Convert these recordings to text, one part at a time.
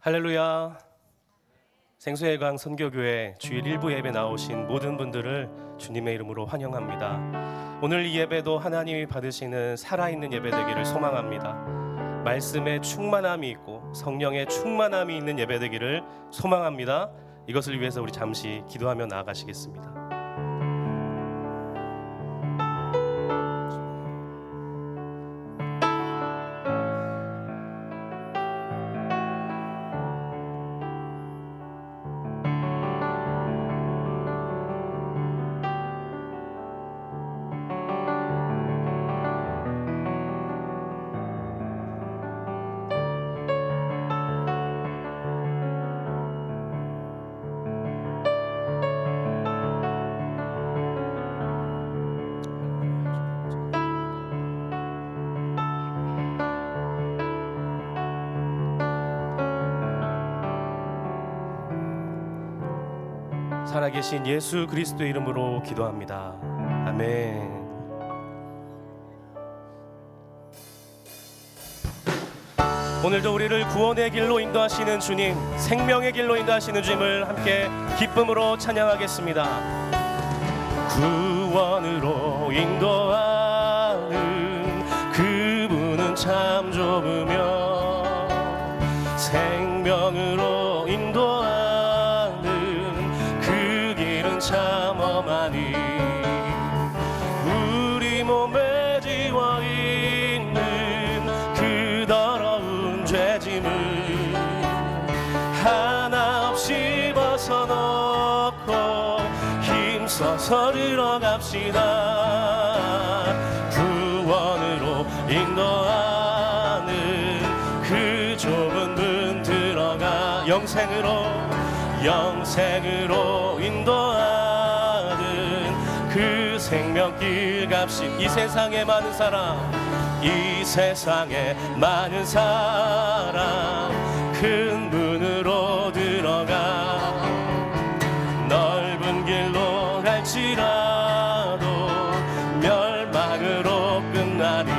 할렐루야. 생수의 강 선교교회 주일 일부 예배 나오신 모든 분들을 주님의 이름으로 환영합니다. 오늘 이 예배도 하나님이 받으시는 살아있는 예배 되기를 소망합니다. 말씀의 충만함이 있고 성령의 충만함이 있는 예배 되기를 소망합니다. 이것을 위해서 우리 잠시 기도하며 나아가시겠습니다. 살아계신 예수 그리스도의 이름으로 기도합니다. 아멘. 오늘도 우리를 구원의 길로 인도하시는 주님, 생명의 길로 인도하시는 주님을 함께 기쁨으로 찬양하겠습니다. 구원으로 인도하는 그분은 참 좋으며 생명으로 인도하는 참 엄하니 우리 몸에 지워있는 그 더러운 죄짐을 하나 없이 벗어놓고 힘써서 들어갑시다. 구원으로 인도하는 그 좁은 문 들어가 영생으로 인도하는 그 생명길 값이 이 세상에 많은 사람 큰 문으로 들어가 넓은 길로 갈지라도 멸망으로 끝나니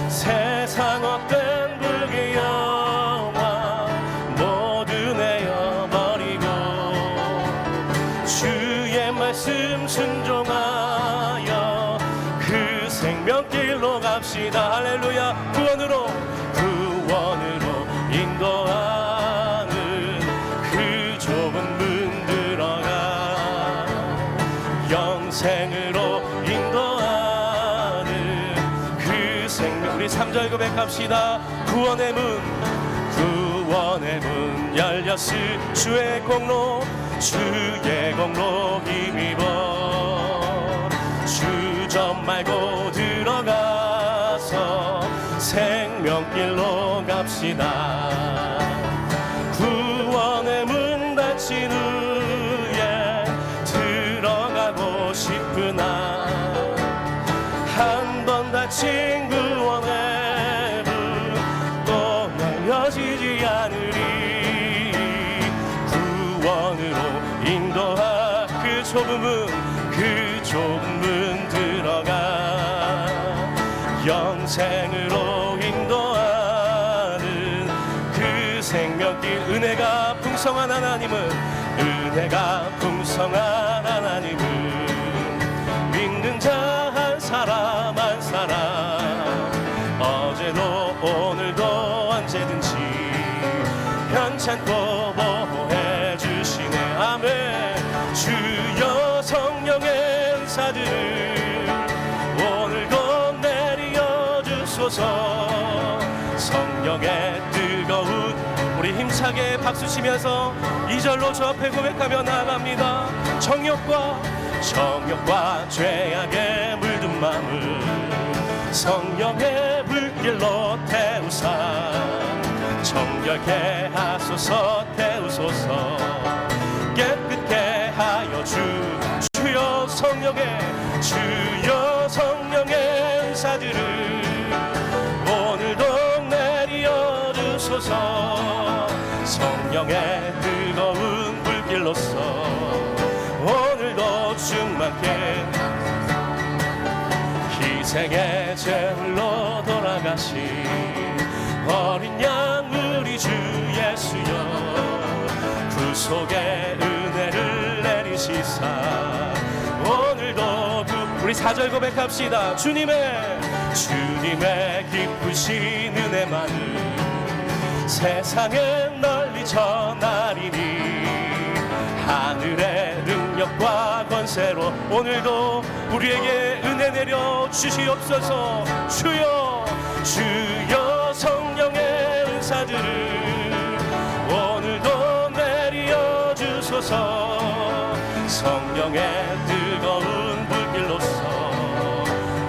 세상 어떤 불의 영화 모두 내어버리고 주의 말씀 순종하여 그 생명길로 갑시다. 할렐루야. 구원으로 인도하는 그 좁은 문 들어가 영생으로 인도하는 그 생명. 우리 3절 고백합시다. 구원의 문 열렸으 주의 공로 힘입어 주점 말고 들어가서 생명길로 갑시다. 구원의 문 닫힌 후에 들어가고 싶으나 한 번 닫힌 구원의 문 또 열려지지 않으리. 구원으로 인도하 그 좁은 문 들어가 영생으로 인도하는 그 생명길. 은혜가 풍성한 하나님은 믿는 자 한 사람 어제도 오늘도 언제든지 편찮고 보호해 주시네. 아멘. 주여 성령의 은사들을 오늘도 내려 주소서. 성령의 뜨거운 우리 힘차게 박수치면서 2절로 저 앞에 고백하며 나아갑니다. 정욕과 죄악에 물든 마음을 성령의 불길로 태우사 정결케 하소서. 태우소서. 깨끗게 하여 주여 성령의 은사들을 오늘도 내려 주소서. 성령의 뜨거운 불길로서 오늘도 충만케 희생의 제물로 돌아가신 어린 양 우리 주 주 속에 은혜를 내리시사 오늘도 우리 4절 고백합시다. 주님의 기쁘신 은혜만을 세상에 널리 전하리니 하늘의 능력과 권세로 오늘도 우리에게 은혜 내려 주시옵소서. 주여 성령의 은사들을 오늘도 내려 주소서. 성령의 뜨거운 불길로서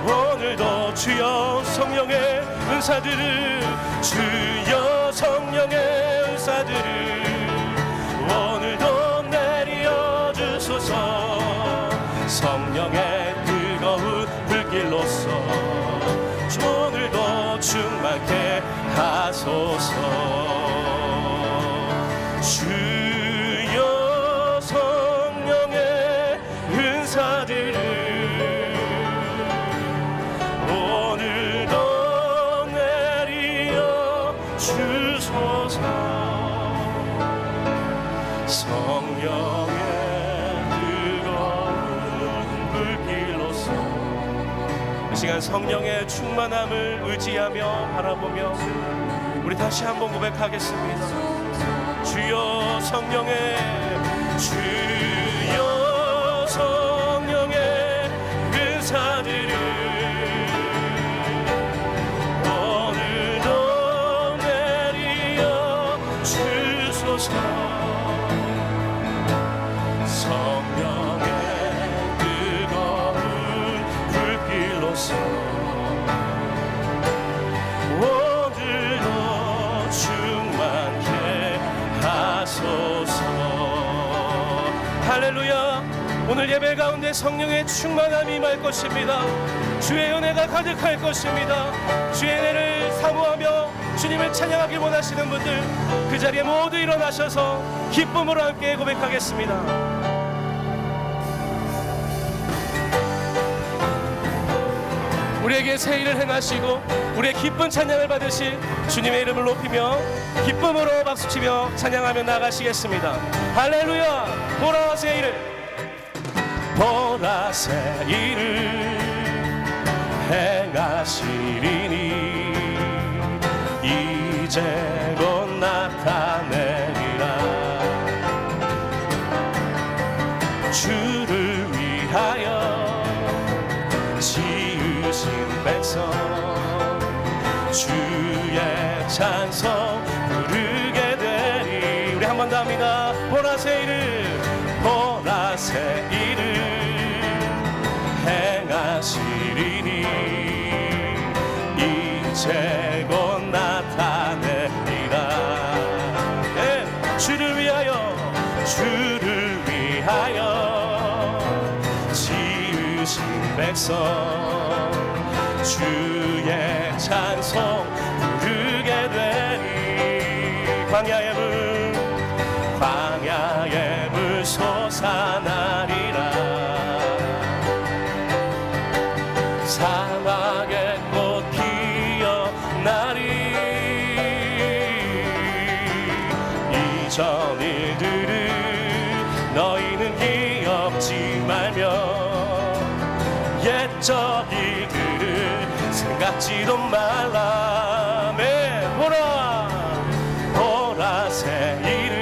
오늘도 주여 성령의 은사들을 주여 성령의 은사들을 오늘도 내려 주소서. 성령의 뜨거운 불길로서 오늘도 충만케 하소서. 주여 성령의 은사들을 오늘도 내려 주소서. 성령의 뜨거운 불길로서 이 시간 성령의 충만함을 의지하며 바라보며 우리 다시 한번 고백하겠습니다. 주여 성령의 은사들을 오늘도 내려 주소서. 성령의 뜨거운 불길로서 오늘도 충만케 하소서. 할렐루야. 오늘 예배 가운데 성령의 충만함이 임할 것입니다. 주의 은혜가 가득할 것입니다. 주의 은혜를 사모하며 주님을 찬양하길 원하시는 분들 그 자리에 모두 일어나셔서 기쁨으로 함께 고백하겠습니다. 우리에게 새 일을 행하시고 우리의 기쁜 찬양을 받으실 주님의 이름을 높이며 기쁨으로 박수치며 찬양하며 나가시겠습니다. 할렐루야. 보라 새 일을 행하시리니 이제 곧 나타내리라. 주를 위하여 지으신 백성 주의 찬송 부르게 되리. 우리 한 번 더 합니다. 보라새 일을 행하시리니 이제 곧 나타내리라. 네, 주를 위하여 지으신 백성 주의 찬송 부르게 되리. 광야의 물 솟아나리라. 사막의 꽃 피어나리. 이전 일들을 너희는 기억지 말며 옛적 일들을 생각지도 말라. 보라새 일을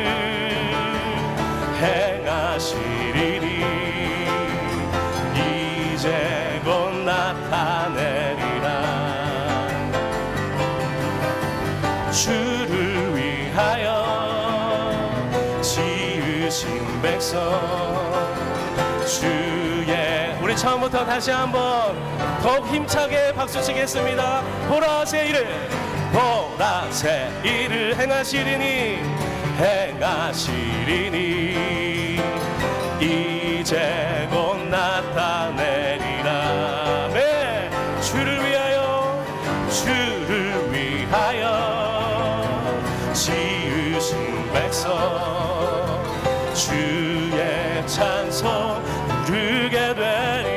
행하시리니 이제 곧 나타내리라. 주를 위하여 지으신 백성 주의. 우리 처음부터 다시 한번 더욱 힘차게 박수치겠습니다. 보라새 일을 행하시리니 이제 곧 나타내리라. 네, 주를 위하여 지으신 백성 주의 찬송 부르게 되리.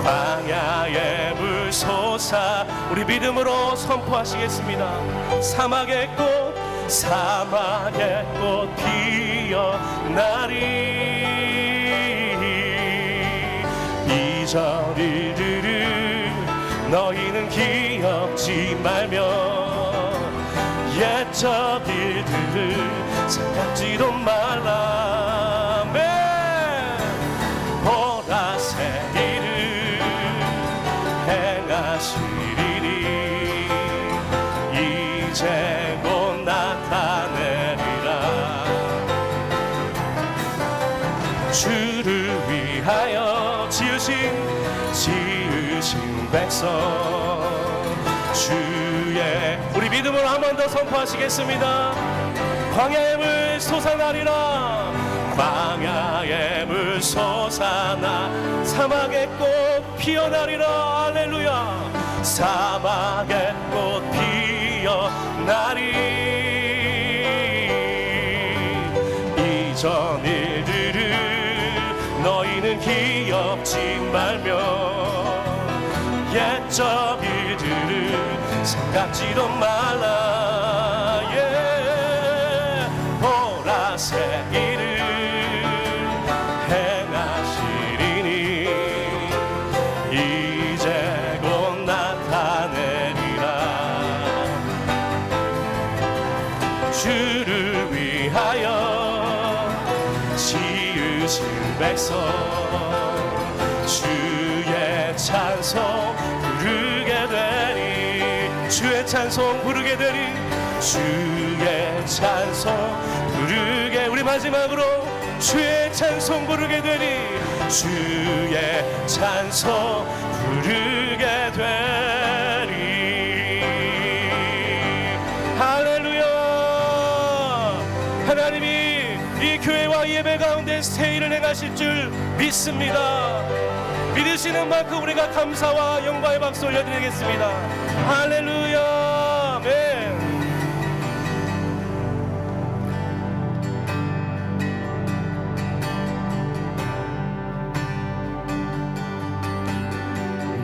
광야의 물 솟아. 우리 믿음으로 선포하시겠습니다. 사막의 꽃 사막의 꽃 피어나리. 이전 일들을 너희는 기억지 말며 옛적 일들을 생각지도 말라. 보라새 일을 행하시리니 이제 곧 나타내리라. 주를 위하여 지으신 백성, 주의 우리 믿음으로 한 번 더 선포하시겠습니다. 광야의 물 솟아나리라. 광야의 물 솟아나 사막의 꽃 피어나리라. 할렐루야. 사막의 꽃 피어나리. 이전 일들을 너희는 기억지 말며 옛적 일들을 생각지도 말라. 보라새 일을 행하시리니 이제 곧 나타내리라. 주를 위하여 지으신 백성, 주의 찬송 부르게 되리. 주의 찬송 부르게 되리. 주의 찬송 부르게. 우리 마지막으로 주의 찬송 부르게 되리. 주의 찬송 부르게 되리. 할렐루야. 하나님이 이 교회와 예배 가운데 세일을 행하실 줄 믿습니다. 믿으시는 만큼 우리가 감사와 영광의 박수 올려드리겠습니다. 할렐루야. 아멘.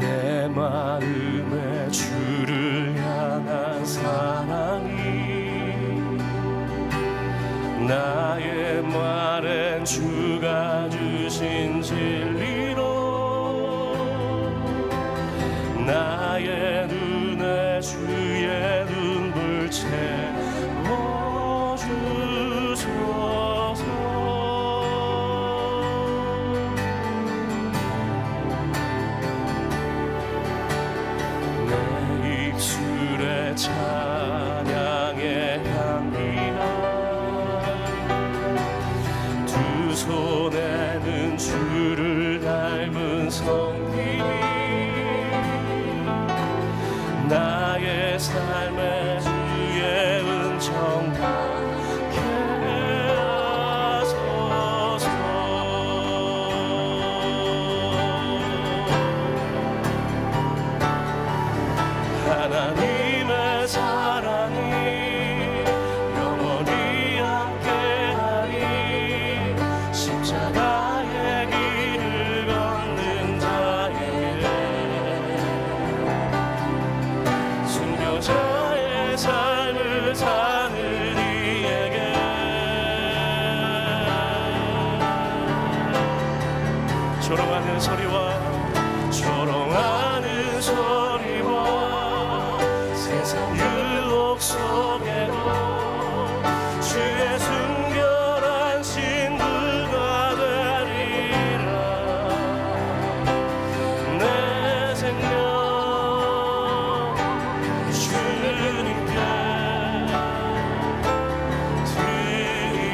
내 마음에 주를 향한 사랑이 나의 말엔 주가 주신 진리로 나의 눈에 주의 눈물 채워주소서. 내 입술에 찬양의 향기가 두 손에는 주를 닮은 성김이 나의 삶의 주의 은총 받게 하소서. 하나님의 사랑이 영원히 함께하리. 십자가의 길을 걷는 자에게 순교자의 삶을 사는 이에게 조롱하는 소리와 세상 유혹 속에도 주의 순결한 신부가 되리라. 내 생명 주님께 드리리.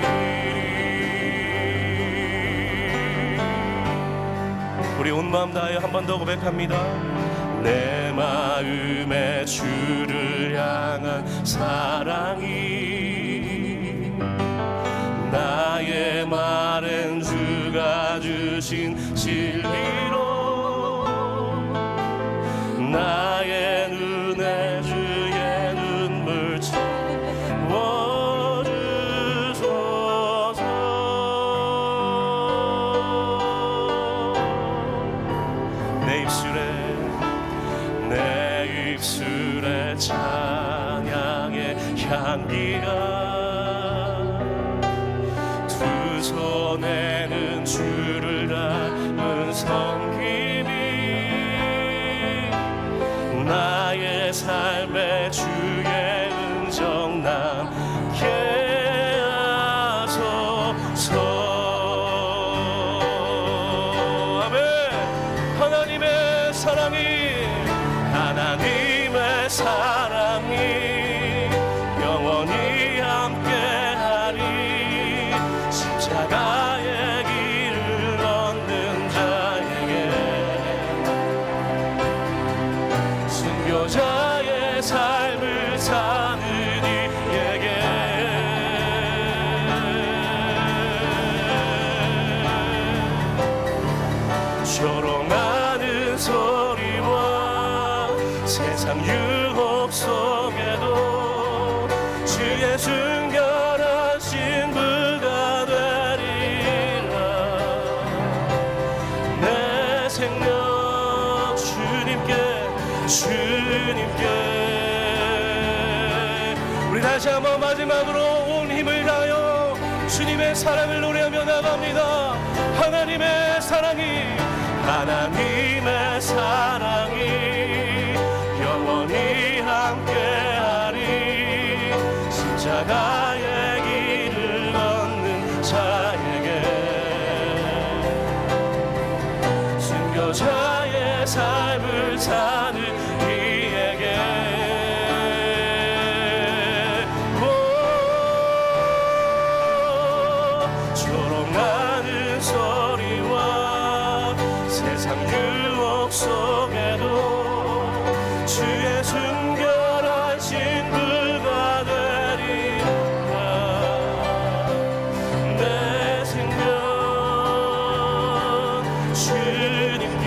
우리 온 마음 다하여 한 번 더 고백합니다. 내 마음에 주를 향한 사랑이 나의 말엔 주가 주신 진리로 나의 눈에 주의 눈물 채워주소서. 내 입술에 찬양의 향기가 세상 유혹 속에도 주의 순결한 신부가 되리라. 내 생명 주님께 우리 다시 한번 마지막으로 온 힘을 다하여 주님의 사랑을 노래하며 나갑니다. 하나님의 사랑이 영원히 함께하리. 십자가의 길을 걷는 자에게 순교자의 삶을 사는 이에게 조롱하는 소리와 세상 유혹 속에도 주의 순결한 신부가 되리라. 내 생명 주님께.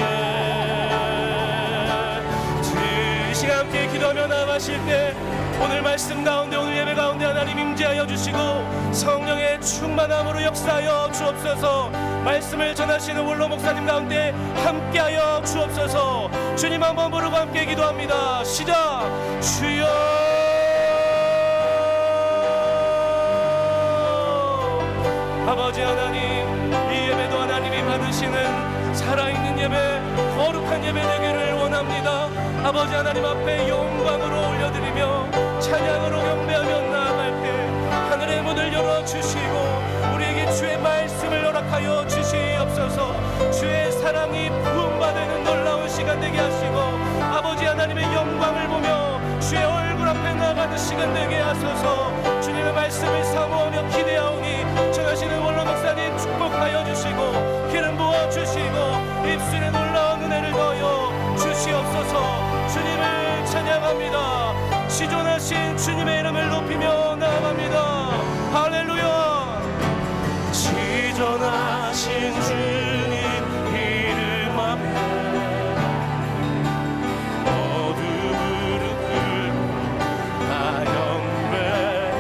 이 시간 함께 기도하며 나가실 때 오늘 말씀 가운데, 오늘 예배 가운데 하나님 임재하여 주시고 성령의 충만함으로 역사하여 주옵소서. 말씀을 전하시는 원로 목사님 가운데 함께하여 주옵소서. 주님 한번 부르고 함께 기도합니다. 시작. 주여. 아버지 하나님, 이 예배도 하나님이 받으시는 살아있는 예배, 거룩한 예배 되기를 원합니다. 아버지 하나님 앞에 영광으로 올려드리며 찬양으로 경배하며 나아갈 때 하늘의 문을 열어주시고 우리에게 주의 말씀을 허락하여 주시옵소서. 주의 사랑이 부음받는 놀라운 시간 되게 하시고 아버지 하나님의 영광을 보며 주의 얼굴 앞에 나가는 시간 되게 하소서. 주님의 말씀을 사모하며 기대하오니 전하시는 원로 목사님 축복하여 주시고 기름 부어주시고 입술에 놀라운 은혜를 더하여 주시옵소서. 주님을 찬양합니다. 지존하신 주님의 이름을 높이며 나아갑니다. 할렐루야. 지존하신 주님 이름 앞에 모두 무릎 꿇고 다 경배해.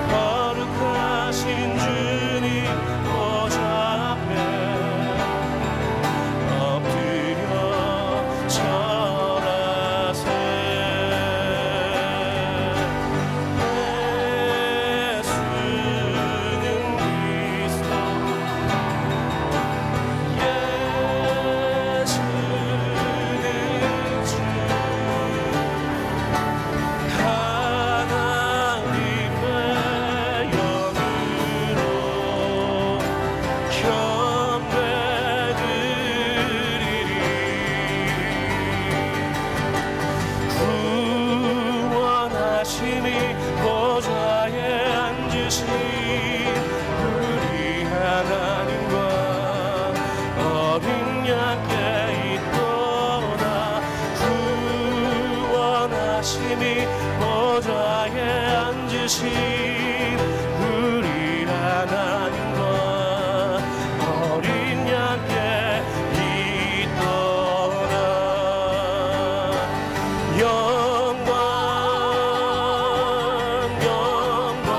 거룩하신 주님 보좌 앞에 엎드려 절하세. 주신 우리 하나님과 어린 양께 있도다 영광 영광 영광 영광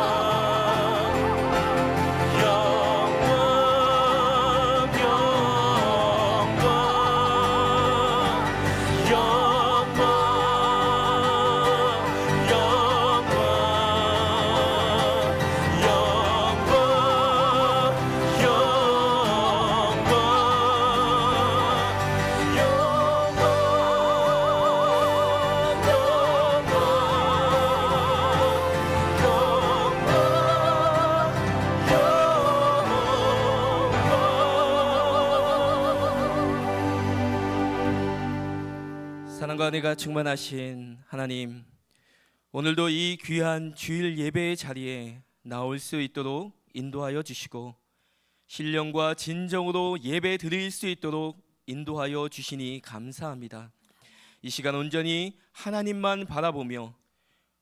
영광 사랑과 은혜가 충만하신 하나님, 오늘도 이 귀한 주일 예배의 자리에 나올 수 있도록 인도하여 주시고 신령과 진정으로 예배 드릴 수 있도록 인도하여 주시니 감사합니다. 이 시간 온전히 하나님만 바라보며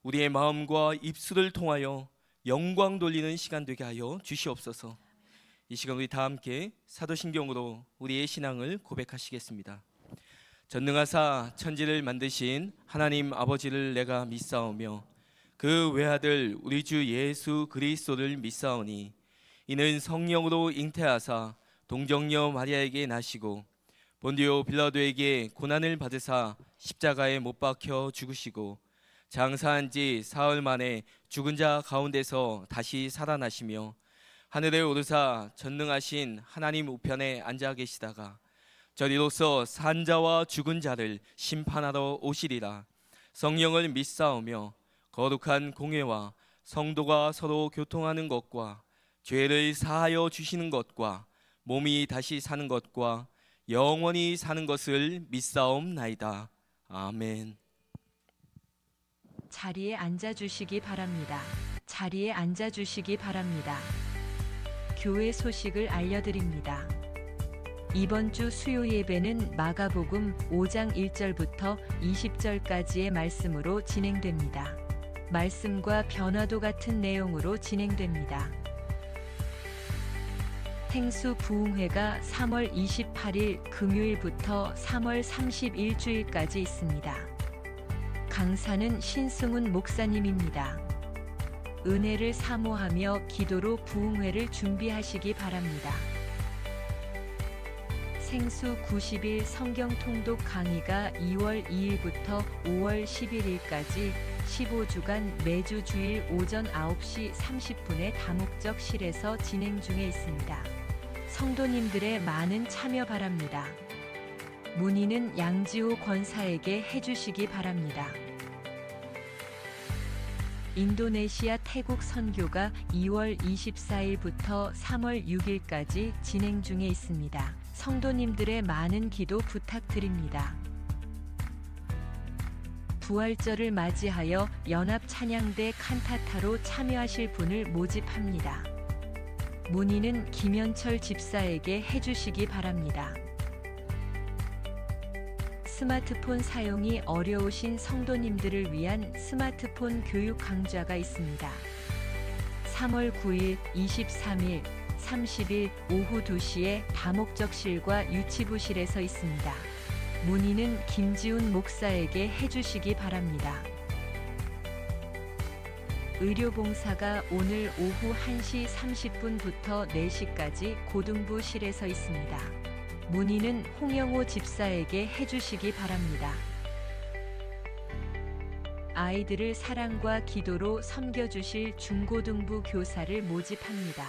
우리의 마음과 입술을 통하여 영광 돌리는 시간 되게 하여 주시옵소서. 이 시간 우리 다 함께 사도신경으로 우리의 신앙을 고백하시겠습니다. 전능하사 천지를 만드신 하나님 아버지를 내가 믿사오며 그 외아들 우리 주 예수 그리스도를 믿사오니 이는 성령으로 잉태하사 동정녀 마리아에게 나시고 본디오 빌라도에게 고난을 받으사 십자가에 못 박혀 죽으시고 장사한 지 사흘 만에 죽은 자 가운데서 다시 살아나시며 하늘에 오르사 전능하신 하나님 우편에 앉아 계시다가 저리로서 산 자와 죽은 자를 심판하러 오시리라. 성령을 믿사오며 거룩한 공회와 성도가 서로 교통하는 것과 죄를 사하여 주시는 것과 몸이 다시 사는 것과 영원히 사는 것을 믿사옵나이다. 아멘. 자리에 앉아 주시기 바랍니다. 자리에 앉아 주시기 바랍니다. 교회 소식을 알려드립니다. 이번 주 수요 예배는 마가복음 5장 1절부터 20절까지의 말씀으로 진행됩니다. 말씀과 변화도 같은 내용으로 진행됩니다. 행수 부흥회가 3월 28일 금요일부터 3월 30일 주일까지 있습니다. 강사는 신승훈 목사님입니다. 은혜를 사모하며 기도로 부흥회를 준비하시기 바랍니다. 생수 90일 성경 통독 강의가 2월 2일부터 5월 11일까지 15주간 매주 주일 오전 9시 30분에 다목적실에서 진행 중에 있습니다. 성도님들의 많은 참여 바랍니다. 문의는 양지호 권사에게 해주시기 바랍니다. 인도네시아 태국 선교가 2월 24일부터 3월 6일까지 진행 중에 있습니다. 성도님들의 많은 기도 부탁드립니다. 부활절을 맞이하여 연합 찬양대 칸타타로 참여하실 분을 모집합니다. 문의는 김현철 집사에게 해주시기 바랍니다. 스마트폰 사용이 어려우신 성도님들을 위한 스마트폰 교육 강좌가 있습니다. 3월 9일, 23일, 30일 오후 2시에 다목적실과 유치부실에서 있습니다. 문의는 김지훈 목사에게 해주시기 바랍니다. 의료봉사가 오늘 오후 1시 30분부터 4시까지 고등부실에서 있습니다. 문의는 홍영호 집사에게 해주시기 바랍니다. 아이들을 사랑과 기도로 섬겨주실 중고등부 교사를 모집합니다.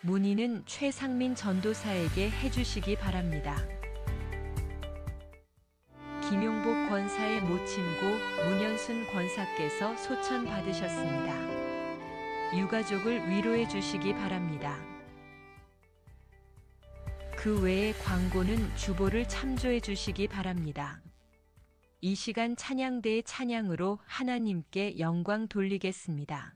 문의는 최상민 전도사에게 해주시기 바랍니다. 김용복 권사의 모친고 문현순 권사께서 소천 받으셨습니다. 유가족을 위로해 주시기 바랍니다. 그 외에 광고는 주보를 참조해 주시기 바랍니다. 이 시간 찬양대의 찬양으로 하나님께 영광 돌리겠습니다.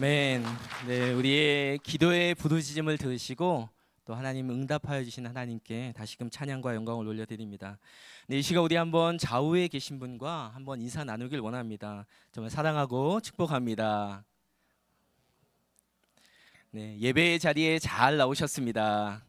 아멘. 네, 우리의 기도의 부르짖음을 들으시고 또 하나님 응답하여 주신 하나님께 다시금 찬양과 영광을 올려드립니다. 네, 이 시간 우리 한번 좌우에 계신 분과 한번 인사 나누길 원합니다. 정말 사랑하고 축복합니다. 네, 예배의 자리에 잘 나오셨습니다.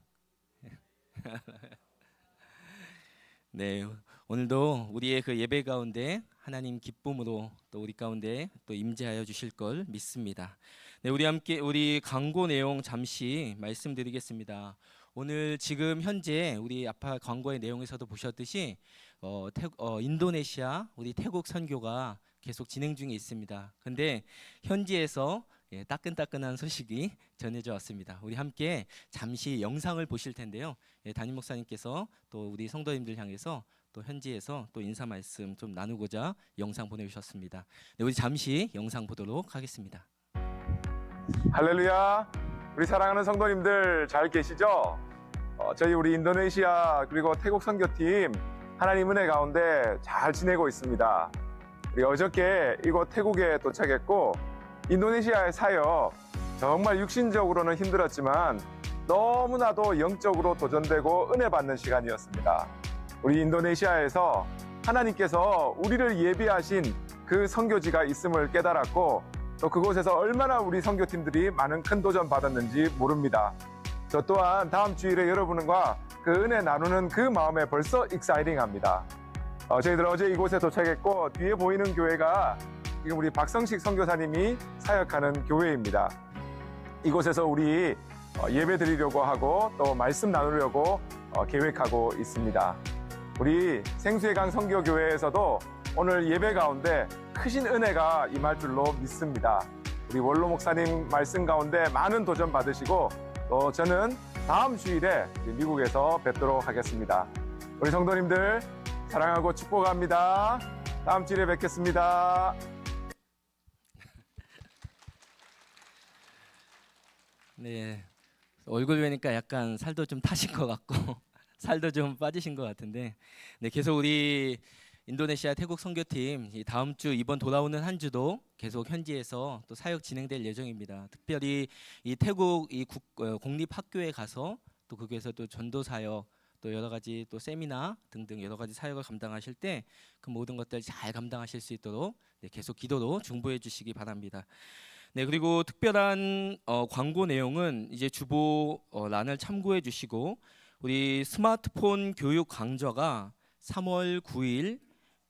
네, 오늘도 우리의 그 예배 가운데 하나님 기쁨으로 또 우리 가운데 또 임재하여 주실 걸 믿습니다. 네, 우리 함께 우리 광고 내용 잠시 말씀드리겠습니다. 오늘 지금 현재 우리 아파 광고의 내용에서도 보셨듯이 인도네시아 우리 태국 선교가 계속 진행 중에 있습니다. 근데 현지에서 따끈따끈한 소식이 전해져 왔습니다. 우리 함께 잠시 영상을 보실 텐데요. 담임 목사님께서 또 우리 성도님들 향해서 또 현지에서 또 인사 말씀 좀 나누고자 영상 보내주셨습니다. 네, 우리 잠시 영상 보도록 하겠습니다. 할렐루야. 우리 사랑하는 성도님들 잘 계시죠? 저희 우리 인도네시아 그리고 태국 선교팀 하나님 은혜 가운데 잘 지내고 있습니다. 우리 어저께 이곳 태국에 도착했고 인도네시아의 사역 정말 육신적으로는 힘들었지만 너무나도 영적으로 도전되고 은혜 받는 시간이었습니다. 우리 인도네시아에서 하나님께서 우리를 예비하신 그 선교지가 있음을 깨달았고 또 그곳에서 얼마나 우리 선교팀들이 많은 큰 도전 받았는지 모릅니다. 저 또한 다음 주일에 여러분과 그 은혜 나누는 그 마음에 벌써 익사이팅합니다. 저희들 어제 이곳에 도착했고 뒤에 보이는 교회가 지금 우리 박성식 선교사님이 사역하는 교회입니다. 이곳에서 우리 예배 드리려고 하고 또 말씀 나누려고 계획하고 있습니다. 우리 생수의 강 선교교회에서도 오늘 예배 가운데 크신 은혜가 임할 줄로 믿습니다. 우리 원로 목사님 말씀 가운데 많은 도전 받으시고 또 저는 다음 주일에 미국에서 뵙도록 하겠습니다. 우리 성도님들 사랑하고 축복합니다. 다음 주일에 뵙겠습니다. 네, 얼굴 뵈니까 약간 살도 좀 타신 것 같고 살도 좀 빠지신 것 같은데, 네, 계속 우리 인도네시아 태국 선교팀 다음 주 이번 돌아오는 한 주도 계속 현지에서 또 사역 진행될 예정입니다. 특별히 이 태국 공립학교에 가서 또 거기에서 또 전도 사역 또 여러 가지 또 세미나 등등 여러 가지 사역을 감당하실 때 그 모든 것들 잘 감당하실 수 있도록 계속 기도로 중보해 주시기 바랍니다. 네, 그리고 특별한 광고 내용은 이제 주보란을 참고해 주시고 우리 스마트폰 교육 강좌가 3월 9일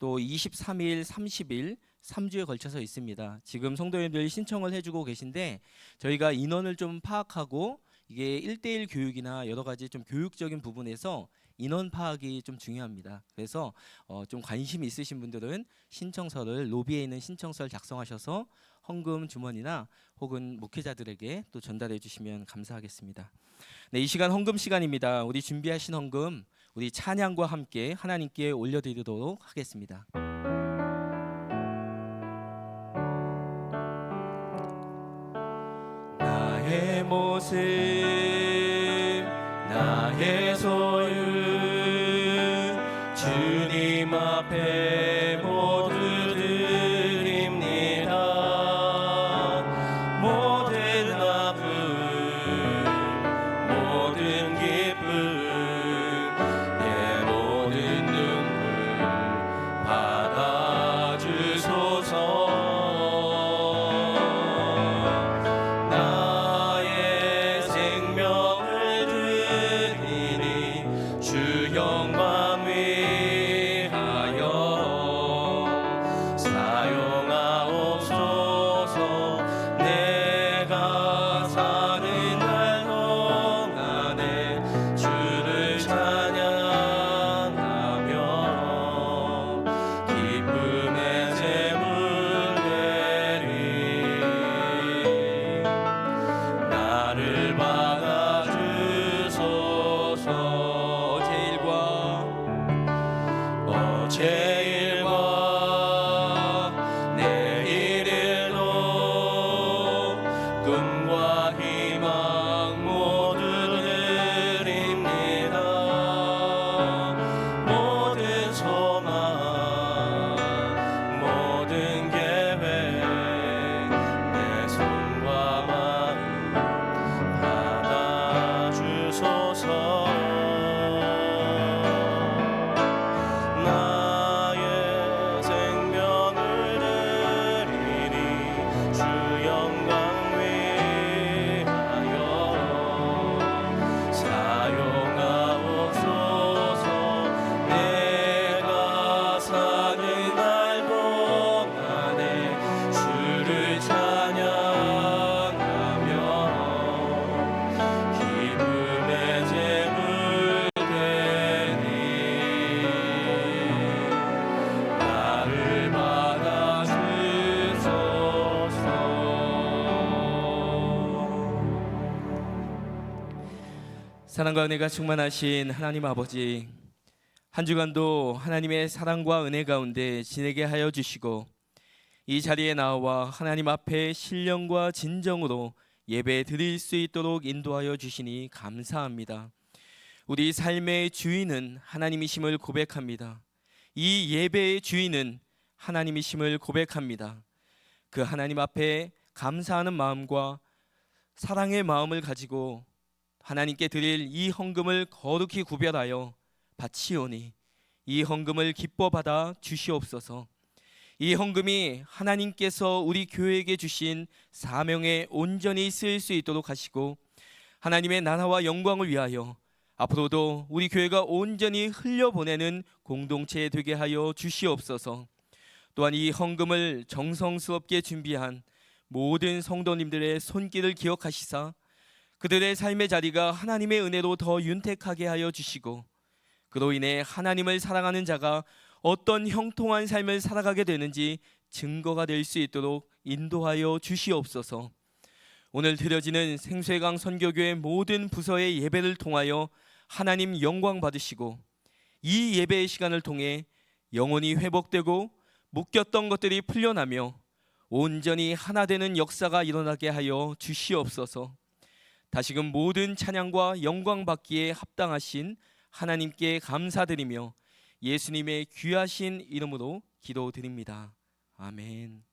또 23일, 30일 3주에 걸쳐서 있습니다. 지금 성도님들이 신청을 해주고 계신데 저희가 인원을 좀 파악하고 이게 1대1 교육이나 여러 가지 좀 교육적인 부분에서 인원 파악이 좀 중요합니다. 그래서 좀 관심이 있으신 분들은 신청서를 로비에 있는 신청서를 작성하셔서 헌금 주머니나 혹은 목회자들에게 또 전달해 주시면 감사하겠습니다. 네, 이 시간 헌금 시간입니다. 우리 준비하신 헌금 우리 찬양과 함께 하나님께 올려드리도록 하겠습니다. 나의 모습 나의 소유 주님 앞에 모두 드립니다. 모든 아픔 모든 기쁨 내 모든 눈물 받아주소서. 나의 생명 사랑과 은혜가 충만하신 하나님 아버지, 한 주간도 하나님의 사랑과 은혜 가운데 지내게 하여 주시고 이 자리에 나와 하나님 앞에 신령과 진정으로 예배 드릴 수 있도록 인도하여 주시니 감사합니다. 우리 삶의 주인은 하나님이심을 고백합니다. 이 예배의 주인은 하나님이심을 고백합니다. 그 하나님 앞에 감사하는 마음과 사랑의 마음을 가지고 하나님께 드릴 이 헌금을 거룩히 구별하여 바치오니 이 헌금을 기뻐 받아 주시옵소서. 이 헌금이 하나님께서 우리 교회에게 주신 사명에 온전히 쓰일 수 있도록 하시고 하나님의 나라와 영광을 위하여 앞으로도 우리 교회가 온전히 흘려보내는 공동체 되게 하여 주시옵소서. 또한 이 헌금을 정성스럽게 준비한 모든 성도님들의 손길을 기억하시사 그들의 삶의 자리가 하나님의 은혜로 더 윤택하게 하여 주시고 그로 인해 하나님을 사랑하는 자가 어떤 형통한 삶을 살아가게 되는지 증거가 될 수 있도록 인도하여 주시옵소서. 오늘 드려지는 생수의강 선교교회 모든 부서의 예배를 통하여 하나님 영광 받으시고 이 예배의 시간을 통해 영혼이 회복되고 묶였던 것들이 풀려나며 온전히 하나 되는 역사가 일어나게 하여 주시옵소서. 다시금 모든 찬양과 영광 받기에 합당하신 하나님께 감사드리며 예수님의 귀하신 이름으로 기도드립니다. 아멘.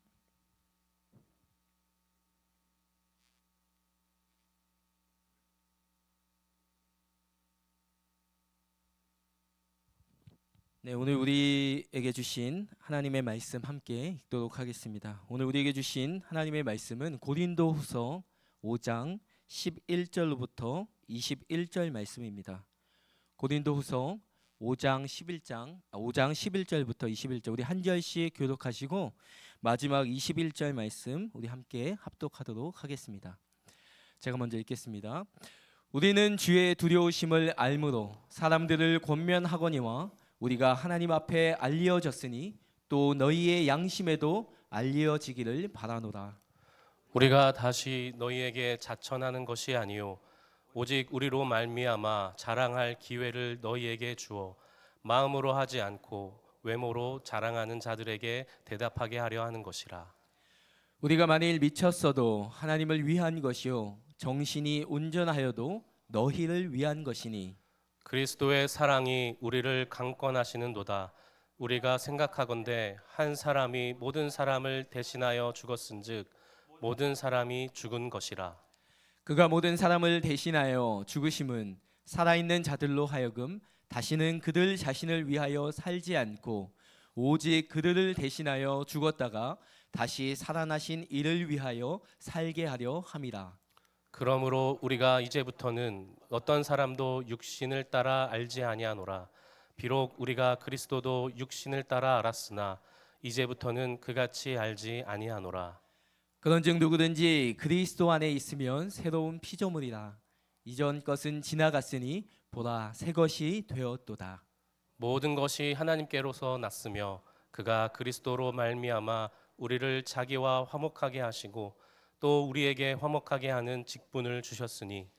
네, 오늘 우리에게 주신 하나님의 말씀 함께 읽도록 하겠습니다. 오늘 우리에게 주신 하나님의 말씀은 고린도후서 5장 11절로부터 21절 말씀입니다. 고린도후서 5장 11절부터 21절 우리 한 절씩 교독하시고 마지막 21절 말씀 우리 함께 합독하도록 하겠습니다. 제가 먼저 읽겠습니다. 우리는 주의 두려우심을 알므로 사람들을 권면하거니와 우리가 하나님 앞에 알려졌으니 또 너희의 양심에도 알려지기를 바라노라. 우리가 다시 너희에게 자천하는 것이 아니요 오직 우리로 말미암아 자랑할 기회를 너희에게 주어 마음으로 하지 않고 외모로 자랑하는 자들에게 대답하게 하려 하는 것이라. 우리가 만일 미쳤어도 하나님을 위한 것이요 정신이 온전하여도 너희를 위한 것이니 그리스도의 사랑이 우리를 강권하시는도다. 우리가 생각하건대 한 사람이 모든 사람을 대신하여 죽었은즉 모든 사람이 죽은 것이라. 그가 모든 사람을 대신하여 죽으심은 살아있는 자들로 하여금 다시는 그들 자신을 위하여 살지 않고 오직 그들을 대신하여 죽었다가 다시 살아나신 이를 위하여 살게 하려 함이라. 그러므로 우리가 이제부터는 어떤 사람도 육신을 따라 알지 아니하노라. 비록 우리가 그리스도도 육신을 따라 알았으나 이제부터는 그같이 알지 아니하노라. 그런즉 누구든지 그리스도 안에 있으면 새로운 피조물이라. 이전 것은 지나갔으니 보라 새 것이 되었도다. 모든 것이 하나님께로서 났으며 그가 그리스도로 말미암아 우리를 자기와 화목하게 하시고 또 우리에게 화목하게 하는 직분을 주셨으니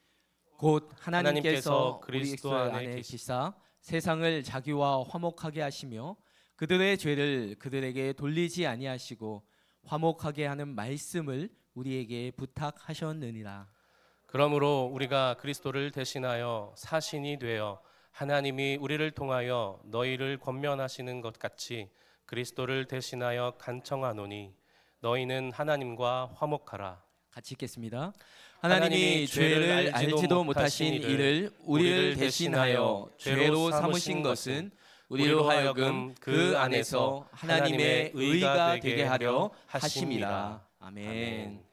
곧 하나님께서 그리스도 우리 안에 안에 계시- 계시사 세상을 자기와 화목하게 하시며 그들의 죄를 그들에게 돌리지 아니하시고 화목하게 하는 말씀을 우리에게 부탁하셨느니라. 그러므로 우리가 그리스도를 대신하여 사신이 되어 하나님이 우리를 통하여 너희를 권면하시는 것 같이 그리스도를 대신하여 간청하노니 너희는 하나님과 화목하라. 같이 읽겠습니다. 하나님이 죄를 알지도 못하신 이를 우리를 대신하여 죄로 삼으신 것은 우리로 하여금 그 안에서 하나님의 의가 되게 하려 하심이라. 아멘.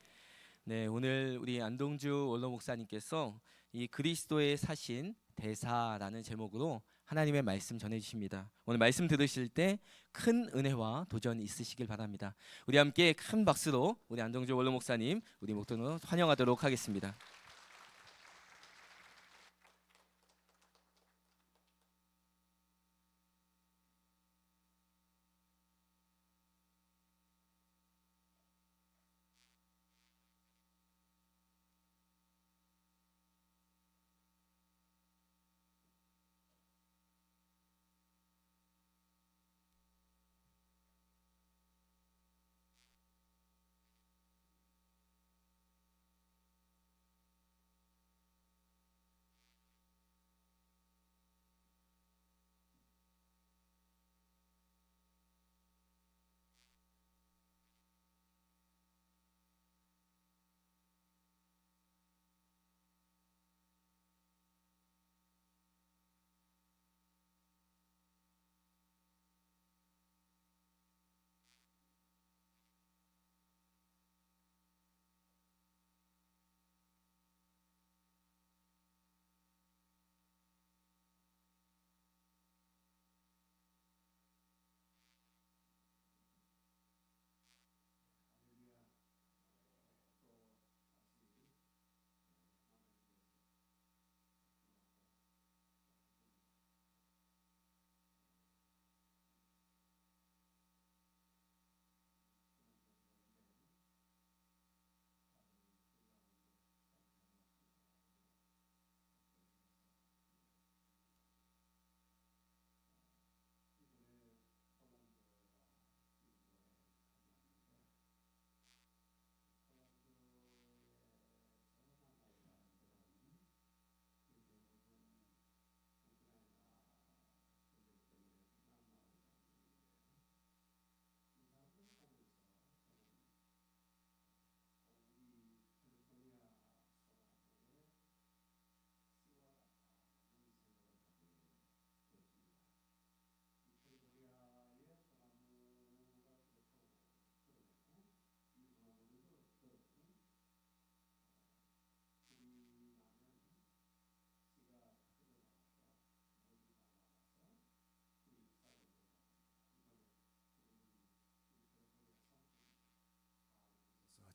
네, 오늘 우리 안동주 원로 목사님께서 이 그리스도의 사신 대사라는 제목으로 하나님의 말씀 전해 주십니다. 오늘 말씀 들으실 때 큰 은혜와 도전 있으시길 바랍니다. 우리 함께 큰 박수로 우리 안동주 원로 목사님 우리 목도로 환영하도록 하겠습니다.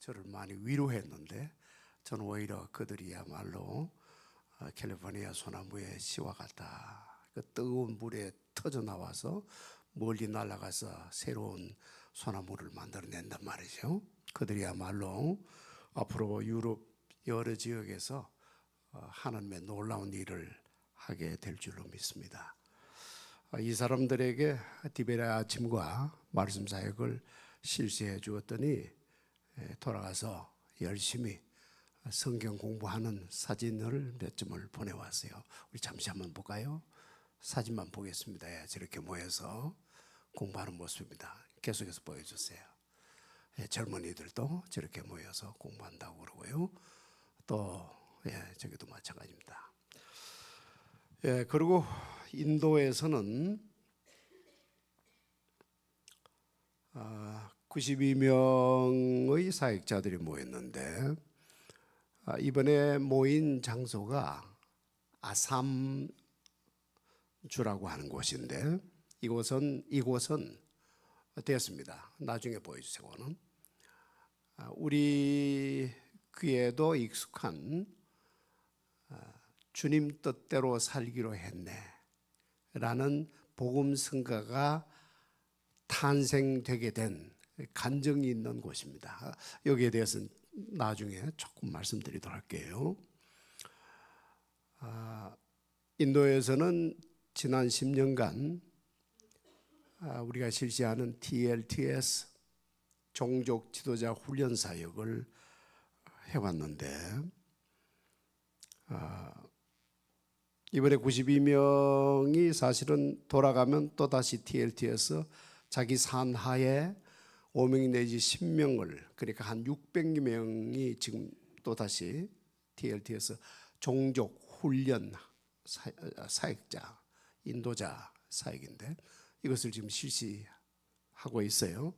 저를 많이 위로했는데 저는 오히려 그들이야말로 캘리포니아 소나무의 씨와 같다. 그 뜨거운 물에 터져 나와서 멀리 날아가서 새로운 소나무를 만들어낸단 말이죠. 그들이야말로 앞으로 유럽 여러 지역에서 하나님의 놀라운 일을 하게 될 줄로 믿습니다. 이 사람들에게 디베라 아침과 말씀 사역을 실시해 주었더니 돌아가서 열심히 성경 공부하는 사진을 몇 점을 보내왔어요. 우리 잠시 한번 볼까요? 사진만 보겠습니다. 예, 저렇게 모여서 공부하는 모습입니다. 계속해서 보여주세요. 예, 젊은이들도 저렇게 모여서 공부한다고 그러고요. 또 저기도 마찬가지입니다. 예, 그리고 인도에서는 92명의 사역자들이 모였는데 이번에 모인 장소가 아삼주라고 하는 곳인데 이곳은 되었습니다. 나중에 보여주세요. 우리 귀에도 익숙한 주님 뜻대로 살기로 했네 라는 복음 성가가 탄생되게 된 간증이 있는 곳입니다. 여기에 대해서는 나중에 조금 말씀드리도록 할게요. 인도에서는 지난 10년간 우리가 실시하는 TLTS 종족 지도자 훈련 사역을 해왔는데 이번에 92명이 사실은 돌아가면 또다시 TLT에서 자기 산하에 5명 내지 10명을 그러니까 한 600명이 지금 또다시 TLT에서 종족 훈련 사역자 인도자 사역인데 이것을 지금 실시하고 있어요.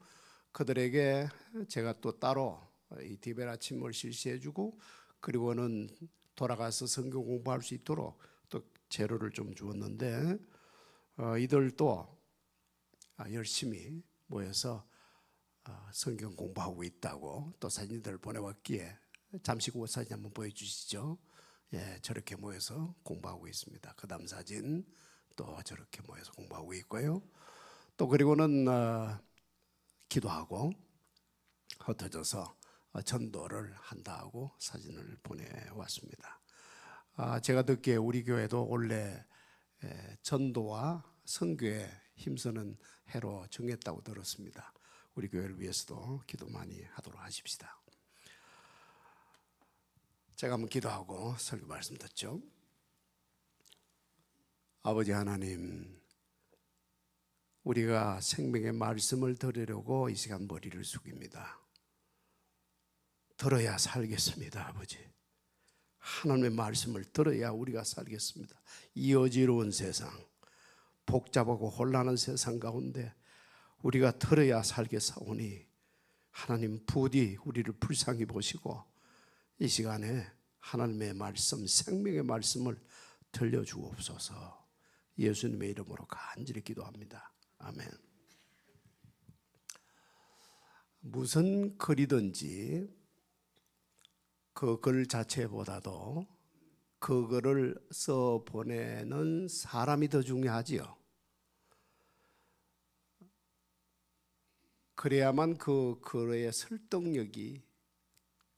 그들에게 제가 또 따로 이 디벨 아침을 실시해주고 그리고는 돌아가서 성경 공부할 수 있도록 또 재료를 좀 주었는데 이들도 열심히 모여서 성경 공부하고 있다고 또 사진들을 보내왔기에 잠시 그 사진 한번 보여주시죠. 예, 저렇게 모여서 공부하고 있습니다. 그 다음 사진 또 저렇게 모여서 공부하고 있고요. 또 그리고는 기도하고 흩어져서 전도를 한다고 사진을 보내왔습니다. 제가 듣기에 우리 교회도 원래 전도와 선교에 힘쓰는 해로 정했다고 들었습니다. 우리 교회를 위해서도 기도 많이 하도록 하십시다. 제가 한번 기도하고 설교 말씀 듣죠. 아버지 하나님, 우리가 생명의 말씀을 들으려고 이 시간 머리를 숙입니다. 들어야 살겠습니다. 아버지, 하나님의 말씀을 들어야 우리가 살겠습니다. 이 어지러운 세상, 복잡하고 혼란한 세상 가운데 우리가 들어야 살겠사오니 하나님 부디 우리를 불쌍히 보시고 이 시간에 하나님의 말씀, 생명의 말씀을 들려주옵소서. 예수님의 이름으로 간절히 기도합니다. 아멘. 무슨 글이든지 그 글 자체보다도 그 글을 써 보내는 사람이 더 중요하지요. 그래야만 그 글의 설득력이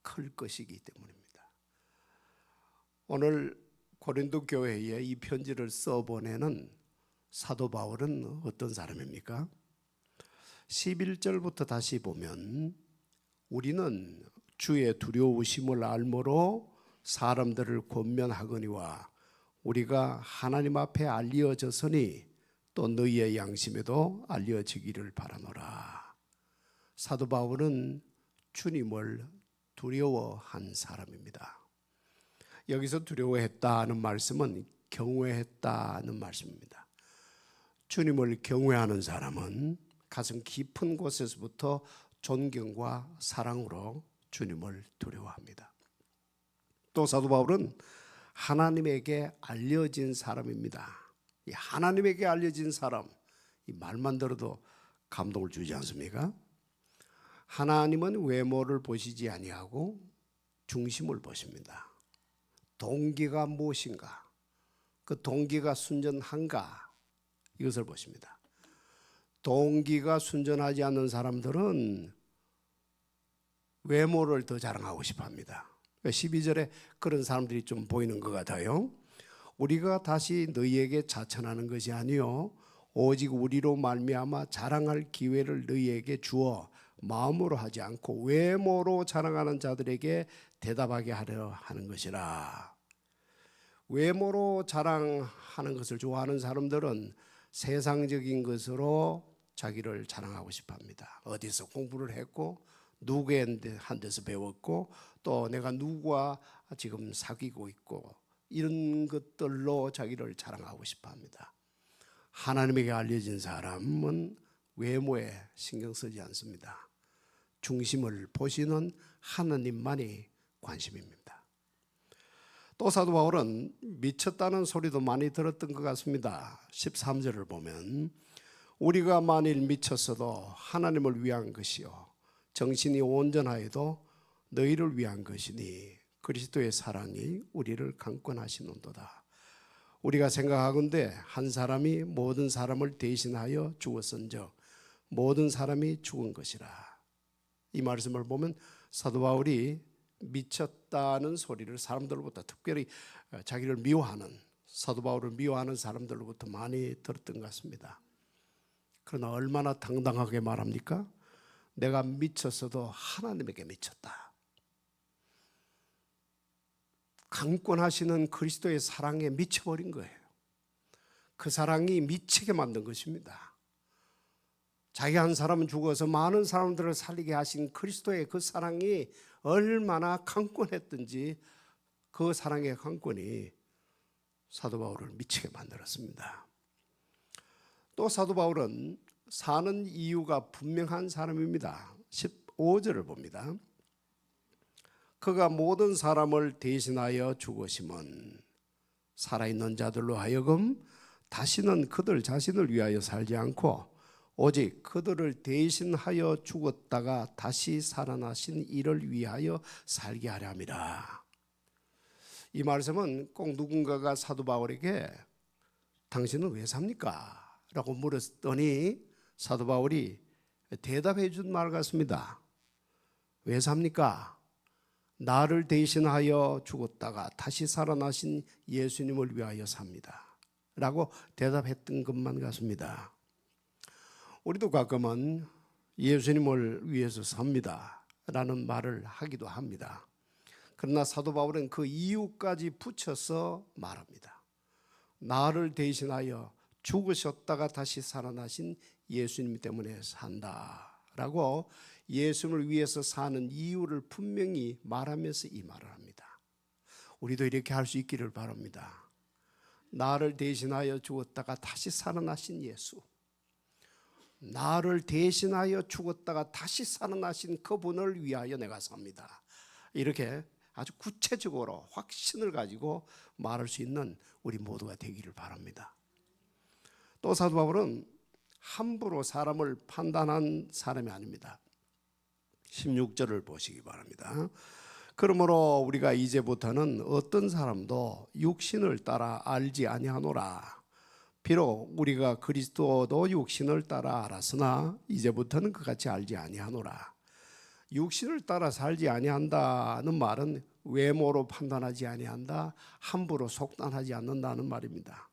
클 것이기 때문입니다. 오늘 고린도 교회에 이 편지를 써 보내는 사도 바울은 어떤 사람입니까? 11절부터 다시 보면 우리는 주의 두려우심을 알므로 사람들을 권면하거니와 우리가 하나님 앞에 알려졌으니 또 너희의 양심에도 알려지기를 바라노라. 사도 바울은 주님을 두려워한 사람입니다. 여기서 두려워했다는 말씀은 경외했다는 말씀입니다. 주님을 경외하는 사람은 가슴 깊은 곳에서부터 존경과 사랑으로 주님을 두려워합니다. 또 사도 바울은 하나님에게 알려진 사람입니다. 이 하나님에게 알려진 사람, 이 말만 들어도 감동을 주지 않습니까? 하나님은 외모를 보시지 아니하고 중심을 보십니다. 동기가 무엇인가? 그 동기가 순전한가? 이것을 보십니다. 동기가 순전하지 않는 사람들은 외모를 더 자랑하고 싶어 합니다. 12절에 그런 사람들이 좀 보이는 것 같아요. 우리가 다시 너희에게 자천하는 것이 아니요 오직 우리로 말미암아 자랑할 기회를 너희에게 주어 마음으로 하지 않고 외모로 자랑하는 자들에게 대답하게 하려 하는 것이라. 외모로 자랑하는 것을 좋아하는 사람들은 세상적인 것으로 자기를 자랑하고 싶어 합니다. 어디서 공부를 했고 누구한테 데서 배웠고 또 내가 누구와 지금 사귀고 있고 이런 것들로 자기를 자랑하고 싶어 합니다. 하나님에게 알려진 사람은 외모에 신경 쓰지 않습니다. 중심을 보시는 하나님만이 관심입니다. 또 사도 바울은 미쳤다는 소리도 많이 들었던 것 같습니다. 13절을 보면 우리가 만일 미쳤어도 하나님을 위한 것이요 정신이 온전하여도 너희를 위한 것이니 그리스도의 사랑이 우리를 강권하시는도다. 우리가 생각하건대 한 사람이 모든 사람을 대신하여 죽었은즉 모든 사람이 죽은 것이라. 이 말씀을 보면 사도 바울이 미쳤다는 소리를 사람들로부터 특별히 자기를 미워하는 사도 바울을 미워하는 사람들로부터 많이 들었던 것 같습니다. 그러나 얼마나 당당하게 말합니까? 내가 미쳤어도 하나님에게 미쳤다. 강권하시는 그리스도의 사랑에 미쳐버린 거예요. 그 사랑이 미치게 만든 것입니다. 자기 한 사람은 죽어서 많은 사람들을 살리게 하신 그리스도의 그 사랑이 얼마나 강권했든지 그 사랑의 강권이 사도 바울을 미치게 만들었습니다. 또 사도 바울은 사는 이유가 분명한 사람입니다. 15절을 봅니다. 그가 모든 사람을 대신하여 죽으심은 살아있는 자들로 하여금 다시는 그들 자신을 위하여 살지 않고 오직 그들을 대신하여 죽었다가 다시 살아나신 이를 위하여 살게 하려 함이라. 이 말씀은 꼭 누군가가 사도 바울에게 당신은 왜 삽니까? 라고 물었더니 사도 바울이 대답해 준 말 같습니다. 왜 삽니까? 나를 대신하여 죽었다가 다시 살아나신 예수님을 위하여 삽니다. 라고 대답했던 것만 같습니다. 우리도 가끔은 예수님을 위해서 삽니다. 라는 말을 하기도 합니다. 그러나 사도 바울은 그 이유까지 붙여서 말합니다. 나를 대신하여 죽으셨다가 다시 살아나신 예수님 때문에 산다라고 예수님을 위해서 사는 이유를 분명히 말하면서 이 말을 합니다. 우리도 이렇게 할 수 있기를 바랍니다. 나를 대신하여 죽었다가 다시 살아나신 예수, 나를 대신하여 죽었다가 다시 살아나신 그분을 위하여 내가 삽니다. 이렇게 아주 구체적으로 확신을 가지고 말할 수 있는 우리 모두가 되기를 바랍니다. 또 사도 바울은 함부로 사람을 판단한 사람이 아닙니다. 16절을 보시기 바랍니다. 그러므로 우리가 이제부터는 어떤 사람도 육신을 따라 알지 아니하노라. 비록 우리가 그리스도도 육신을 따라 알았으나 이제부터는 그같이 알지 아니하노라. 육신을 따라 살지 아니한다는 말은 외모로 판단하지 아니한다, 함부로 속단하지 않는다는 말입니다.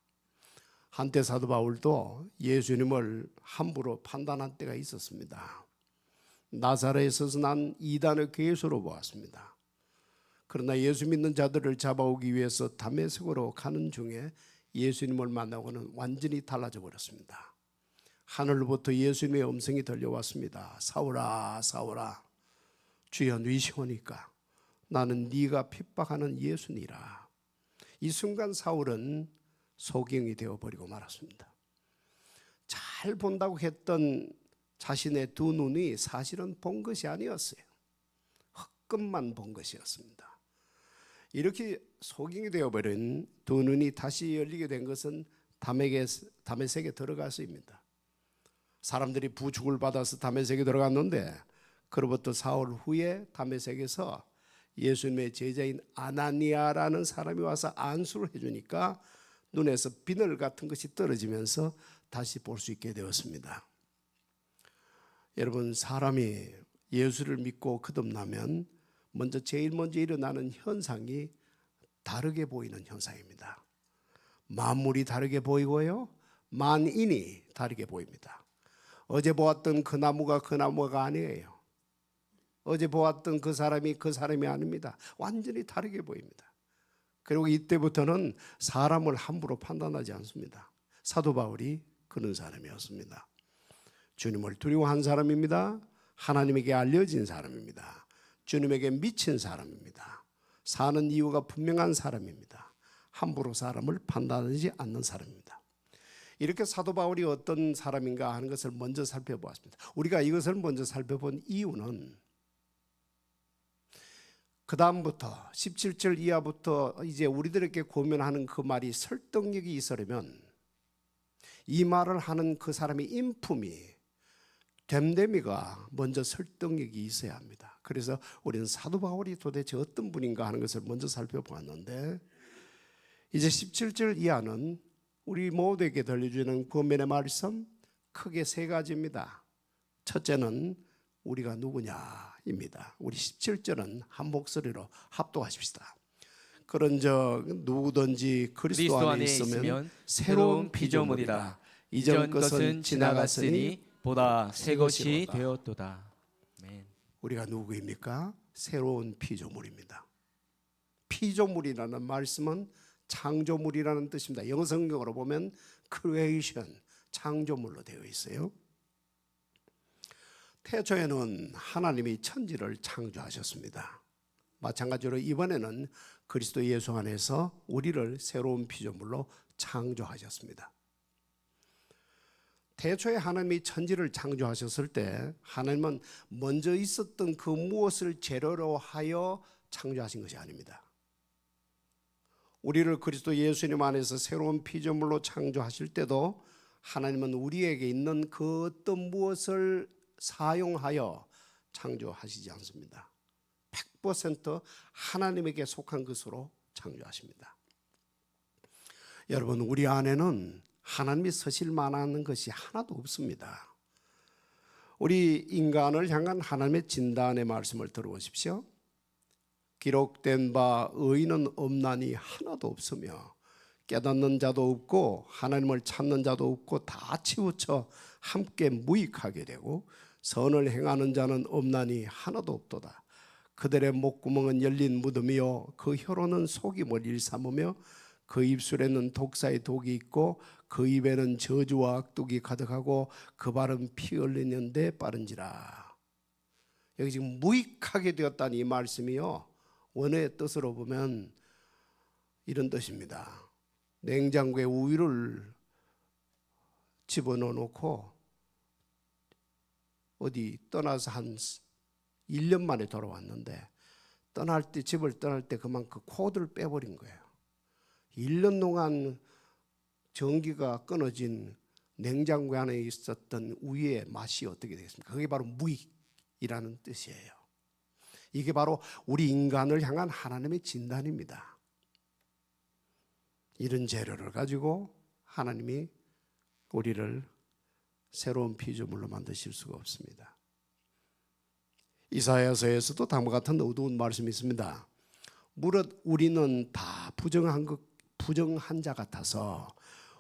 한때 사도 바울도 예수님을 함부로 판단한 때가 있었습니다. 나사렛에서 난 이단의 괴수로 보았습니다. 그러나 예수 믿는 자들을 잡아오기 위해서 다메섹으로 가는 중에 예수님을 만나고는 완전히 달라져 버렸습니다. 하늘로부터 예수님의 음성이 들려왔습니다. 사울아 사울아 주여 누이시오니까 나는 네가 핍박하는 예수니라. 이 순간 사울은 소경이 되어버리고 말았습니다. 잘 본다고 했던 자신의 두 눈이 사실은 본 것이 아니었어요. 헛것만 본 것이었습니다. 이렇게 소경이 되어버린 두 눈이 다시 열리게 된 것은 다메섹에 들어가서입니다. 사람들이 부축을 받아서 다메섹에 들어갔는데 그로부터 사흘 후에 다메섹에서 예수님의 제자인 아나니아라는 사람이 와서 안수를 해주니까 눈에서 비늘 같은 것이 떨어지면서 다시 볼 수 있게 되었습니다. 여러분, 사람이 예수를 믿고 거듭나면 제일 먼저 일어나는 현상이 다르게 보이는 현상입니다. 만물이 다르게 보이고요, 만인이 다르게 보입니다. 어제 보았던 그 나무가 그 나무가 아니에요. 어제 보았던 그 사람이 그 사람이 아닙니다. 완전히 다르게 보입니다. 그리고 이때부터는 사람을 함부로 판단하지 않습니다. 사도 바울이 그런 사람이었습니다. 주님을 두려워한 사람입니다. 하나님에게 알려진 사람입니다. 주님에게 미친 사람입니다. 사는 이유가 분명한 사람입니다. 함부로 사람을 판단하지 않는 사람입니다. 이렇게 사도 바울이 어떤 사람인가 하는 것을 먼저 살펴보았습니다. 우리가 이것을 먼저 살펴본 이유는 그 다음부터 17절 이하부터 이제 우리들에게 고면하는 그 말이 설득력이 있으려면 이 말을 하는 그 사람의 인품이 됨됨이가 먼저 설득력이 있어야 합니다. 그래서 우리는 사도 바울이 도대체 어떤 분인가 하는 것을 먼저 살펴보았는데, 이제 17절 이하는 우리 모두에게 들려주는 권면의 말씀 크게 세 가지입니다. 첫째는 우리가 누구냐입니다. 우리 17절은 한 목소리로 합독하십시다. 그런즉 누구든지 그리스도 안에 있으면 새로운 피조물이라. 이전 것은 지나갔으니 보다 새 것이 되었도다. 아멘. 우리가 누구입니까? 새로운 피조물입니다. 피조물이라는 말씀은 창조물이라는 뜻입니다. 영어 성경으로 보면 creation, 창조물로 되어 있어요. 태초에는 하나님이 천지를 창조하셨습니다. 마찬가지로 이번에는 그리스도 예수 안에서 우리를 새로운 피조물로 창조하셨습니다. 태초에 하나님이 천지를 창조하셨을 때 하나님은 먼저 있었던 그 무엇을 재료로 하여 창조하신 것이 아닙니다. 우리를 그리스도 예수님 안에서 새로운 피조물로 창조하실 때도 하나님은 우리에게 있는 그 어떤 무엇을 사용하여 창조하시지 않습니다. 100% 하나님에게 속한 것으로 창조하십니다. 여러분, 우리 안에는 하나님이 서실 만한 것이 하나도 없습니다. 우리 인간을 향한 하나님의 진단의 말씀을 들어보십시오. 기록된 바 의인은 없나니 하나도 없으며 깨닫는 자도 없고 하나님을 찾는 자도 없고 다 치우쳐 함께 무익하게 되고 선을 행하는 자는 없나니 하나도 없도다. 그들의 목구멍은 열린 무덤이요 그 혀로는 속임을 일삼으며 그 입술에는 독사의 독이 있고 그 입에는 저주와 악독이 가득하고 그 발은 피 흘리는 데 빠른지라. 여기 지금 무익하게 되었다는 이 말씀이요, 원어의 뜻으로 보면 이런 뜻입니다. 냉장고에 우유를 집어넣어 놓고 어디 떠나서 한 1년 만에 돌아왔는데 집을 떠날 때 그만 그 코드를 빼버린 거예요. 1년 동안 전기가 끊어진 냉장고 안에 있었던 우유의 맛이 어떻게 되겠습니까? 그게 바로 무익이라는 뜻이에요. 이게 바로 우리 인간을 향한 하나님의 진단입니다. 이런 재료를 가지고 하나님이 우리를 새로운 피조물로 만드실 수가 없습니다. 이사야서에서도 다음과 같은 어두운 말씀이 있습니다. 무릇 우리는 다 부정한 자 같아서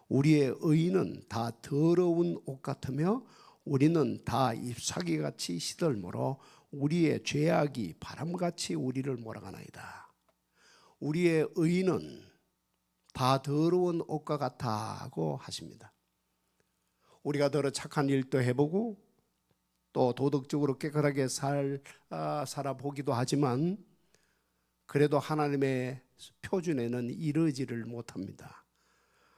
우리의 의는 다 더러운 옷 같으며 우리는 다 잎사귀같이 시들므로 우리의 죄악이 바람같이 우리를 몰아가나이다. 우리의 의는 다 더러운 옷과 같다고 하십니다. 우리가 더러 착한 일도 해보고 또 도덕적으로 깨끗하게 살아보기도 하지만 그래도 하나님의 표준에는 이르지를 못합니다.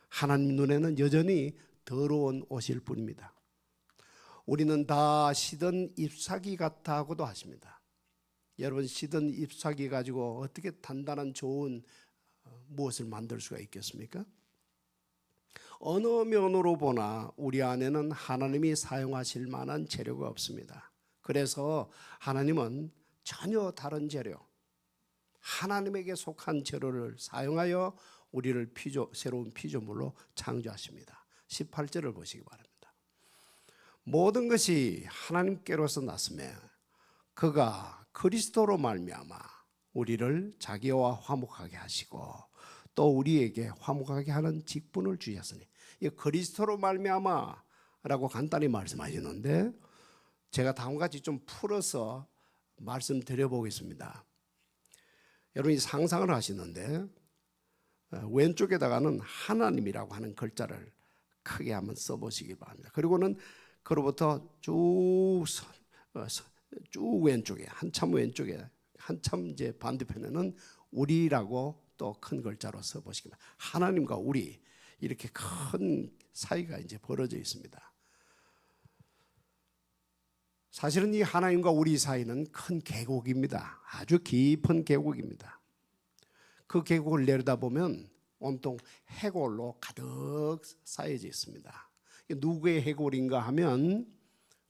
하나님 눈에는 여전히 더러운 옷일 뿐입니다. 우리는 다 시든 잎사귀 같다고도 하십니다. 여러분, 시든 잎사귀 가지고 어떻게 단단한 좋은 무엇을 만들 수가 있겠습니까? 어느 면으로 보나 우리 안에는 하나님이 사용하실 만한 재료가 없습니다. 그래서 하나님은 전혀 다른 재료, 하나님에게 속한 재료를 사용하여 우리를 새로운 피조물로 창조하십니다. 18절을 보시기 바랍니다. 모든 것이 하나님께로서 났으며 그가 그리스도로 말미암아 우리를 자기와 화목하게 하시고 또 우리에게 화목하게 하는 직분을 주셨으니, 이 그리스도로 말미암아라고 간단히 말씀하시는데 제가 다음과 같이 좀 풀어서 말씀드려 보겠습니다. 여러분이 상상을 하시는데 왼쪽에다가는 하나님이라고 하는 글자를 크게 한번 써보시기 바랍니다. 그리고는 그로부터 쭉 왼쪽에 한참 왼쪽에 한참 이제 반대편에는 우리라고 또 큰 글자로 써보시기 바랍니다. 하나님과 우리 이렇게 큰 사이가 이제 벌어져 있습니다. 사실은 이 하나님과 우리 사이는 큰 계곡입니다. 아주 깊은 계곡입니다. 그 계곡을 내려다보면 온통 해골로 가득 쌓여져 있습니다. 누구의 해골인가 하면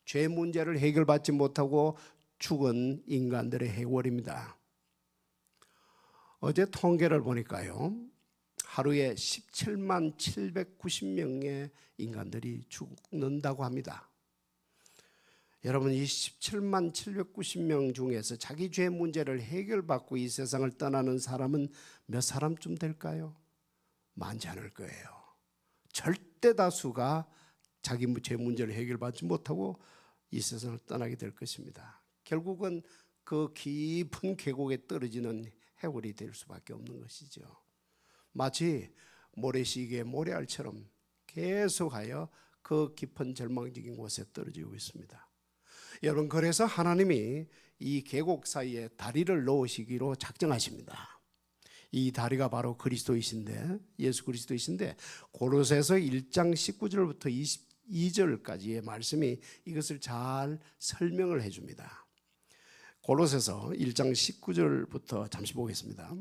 죄 문제를 해결받지 못하고 죽은 인간들의 해골입니다. 어제 통계를 보니까요, 하루에 17만 790명의 인간들이 죽는다고 합니다. 여러분, 이 17만 790명 중에서 자기 죄 문제를 해결받고 이 세상을 떠나는 사람은 몇 사람쯤 될까요? 많지 않을 거예요. 절대 다수가 자기 죄 문제를 해결받지 못하고 이 세상을 떠나게 될 것입니다. 결국은 그 깊은 계곡에 떨어지는 해골이 될 수밖에 없는 것이죠. 마치 모래시계의 모래알처럼 계속하여 그 깊은 절망적인 곳에 떨어지고 있습니다. 여러분, 그래서 하나님이 이 계곡 사이에 다리를 놓으시기로 작정하십니다. 이 다리가 바로 그리스도이신데, 예수 그리스도이신데, 고로새서 1장 19절부터 22절까지의 말씀이 이것을 잘 설명을 해줍니다. 고로새서 1장 19절부터 잠시 보겠습니다.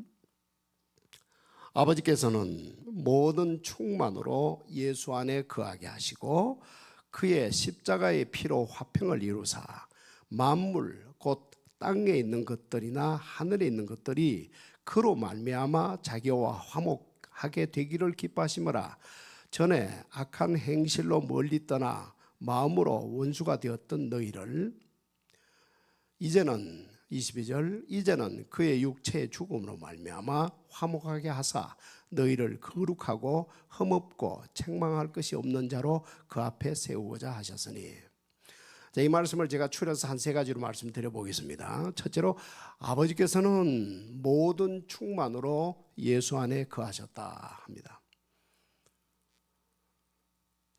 아버지께서는 모든 충만으로 예수 안에 거하게 하시고 그의 십자가의 피로 화평을 이루사 만물 곧 땅에 있는 것들이나 하늘에 있는 것들이 그로 말미암아 자기와 화목하게 되기를 기뻐하심으라. 전에 악한 행실로 멀리 떠나 마음으로 원수가 되었던 너희를 이제는 22절 이제는 그의 육체의 죽음으로 말미암아 화목하게 하사 너희를 거룩하고 흠없고 책망할 것이 없는 자로 그 앞에 세우고자 하셨으니. 자, 이 말씀을 제가 추려서 한 세 가지로 말씀드려 보겠습니다. 첫째로, 아버지께서는 모든 충만으로 예수 안에 거하셨다 합니다.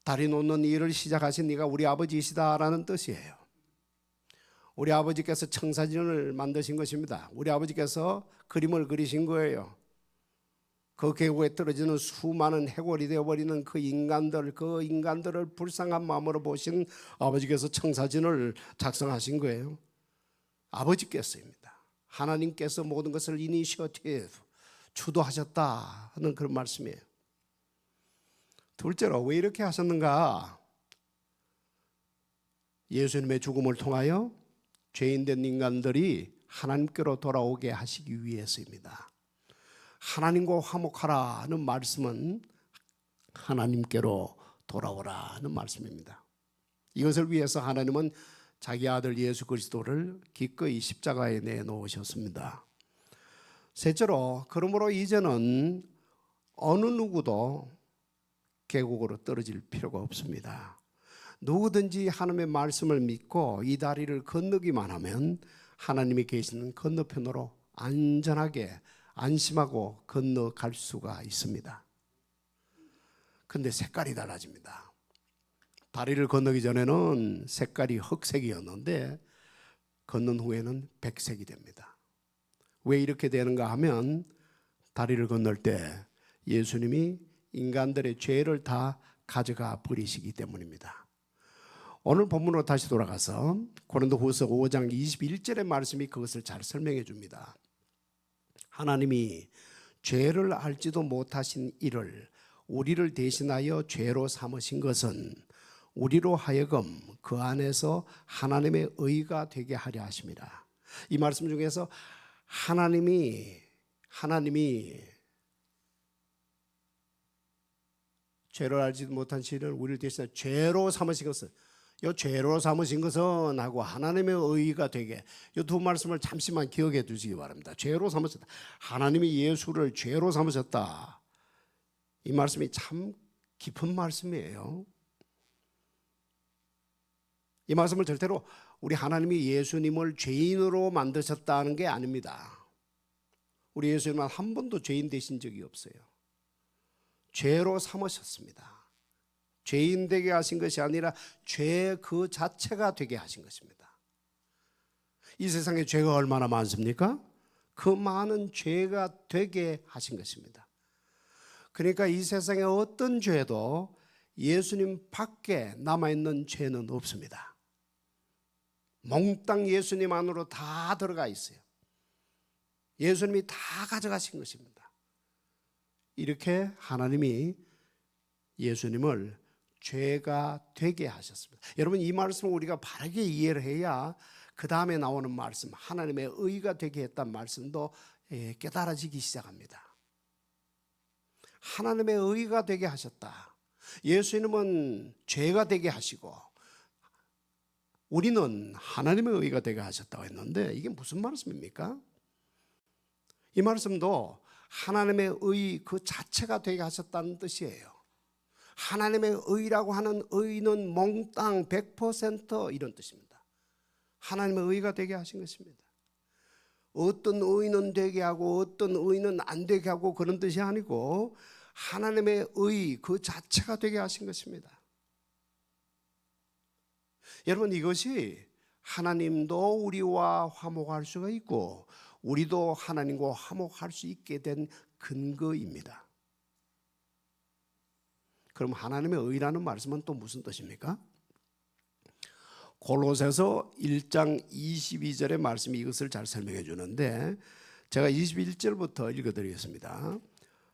다리 놓는 일을 시작하신 이가 우리 아버지이시다라는 뜻이에요. 우리 아버지께서 청사진을 만드신 것입니다. 우리 아버지께서 그림을 그리신 거예요. 그 계곡에 떨어지는 수많은 해골이 되어버리는 그 인간들을 불쌍한 마음으로 보신 아버지께서 청사진을 작성하신 거예요. 아버지께서입니다. 하나님께서 모든 것을 이니셔티브, 주도하셨다 하는 그런 말씀이에요. 둘째로, 왜 이렇게 하셨는가? 예수님의 죽음을 통하여 죄인된 인간들이 하나님께로 돌아오게 하시기 위해서입니다. 하나님과 화목하라는 말씀은 하나님께로 돌아오라는 말씀입니다. 이것을 위해서 하나님은 자기 아들 예수 그리스도를 기꺼이 십자가에 내놓으셨습니다. 셋째로, 그러므로 이제는 어느 누구도 계곡으로 떨어질 필요가 없습니다. 누구든지 하나님의 말씀을 믿고 이 다리를 건너기만 하면 하나님이 계시는 건너편으로 안전하게 안심하고 건너갈 수가 있습니다. 근데 색깔이 달라집니다. 다리를 건너기 전에는 색깔이 흑색이었는데 건넌 후에는 백색이 됩니다. 왜 이렇게 되는가 하면 다리를 건널 때 예수님이 인간들의 죄를 다 가져가 버리시기 때문입니다. 오늘 본문으로 다시 돌아가서 고린도후서 5장 21절의 말씀이 그것을 잘 설명해 줍니다. 하나님이 죄를 알지도 못하신 이를 우리를 대신하여 죄로 삼으신 것은 우리로 하여금 그 안에서 하나님의 의가 되게 하려 하십니다. 이 말씀 중에서 하나님이 죄를 알지도 못한 시를 우리를 대신해 죄로 삼으신 것은, 요 죄로 삼으신 것은 하고 하나님의 의가 되게, 이 두 말씀을 잠시만 기억해 두시기 바랍니다. 죄로 삼으셨다. 하나님이 예수를 죄로 삼으셨다. 이 말씀이 참 깊은 말씀이에요. 이 말씀을 절대로 우리 하나님이 예수님을 죄인으로 만드셨다는 게 아닙니다. 우리 예수님은 한 번도 죄인 되신 적이 없어요. 죄로 삼으셨습니다. 죄인 되게 하신 것이 아니라 죄 그 자체가 되게 하신 것입니다. 이 세상에 죄가 얼마나 많습니까? 그 많은 죄가 되게 하신 것입니다. 그러니까 이 세상에 어떤 죄도 예수님 밖에 남아있는 죄는 없습니다. 몽땅 예수님 안으로 다 들어가 있어요. 예수님이 다 가져가신 것입니다. 이렇게 하나님이 예수님을 죄가 되게 하셨습니다. 여러분, 이 말씀을 우리가 바르게 이해를 해야 그 다음에 나오는 말씀, 하나님의 의가 되게 했다는 말씀도 깨달아지기 시작합니다. 하나님의 의가 되게 하셨다. 예수님은 죄가 되게 하시고 우리는 하나님의 의가 되게 하셨다고 했는데, 이게 무슨 말씀입니까? 이 말씀도 하나님의 의 그 자체가 되게 하셨다는 뜻이에요. 하나님의 의라고 하는 의는 몽땅 100% 이런 뜻입니다. 하나님의 의가 되게 하신 것입니다. 어떤 의는 되게 하고 어떤 의는 안 되게 하고 그런 뜻이 아니고 하나님의 의 그 자체가 되게 하신 것입니다. 여러분, 이것이 하나님도 우리와 화목할 수가 있고 우리도 하나님과 화목할 수 있게 된 근거입니다. 그럼 하나님의 의라는 말씀은 또 무슨 뜻입니까? 골로새서 1장 22절의 말씀이 이것을 잘 설명해 주는데, 제가 21절부터 읽어드리겠습니다.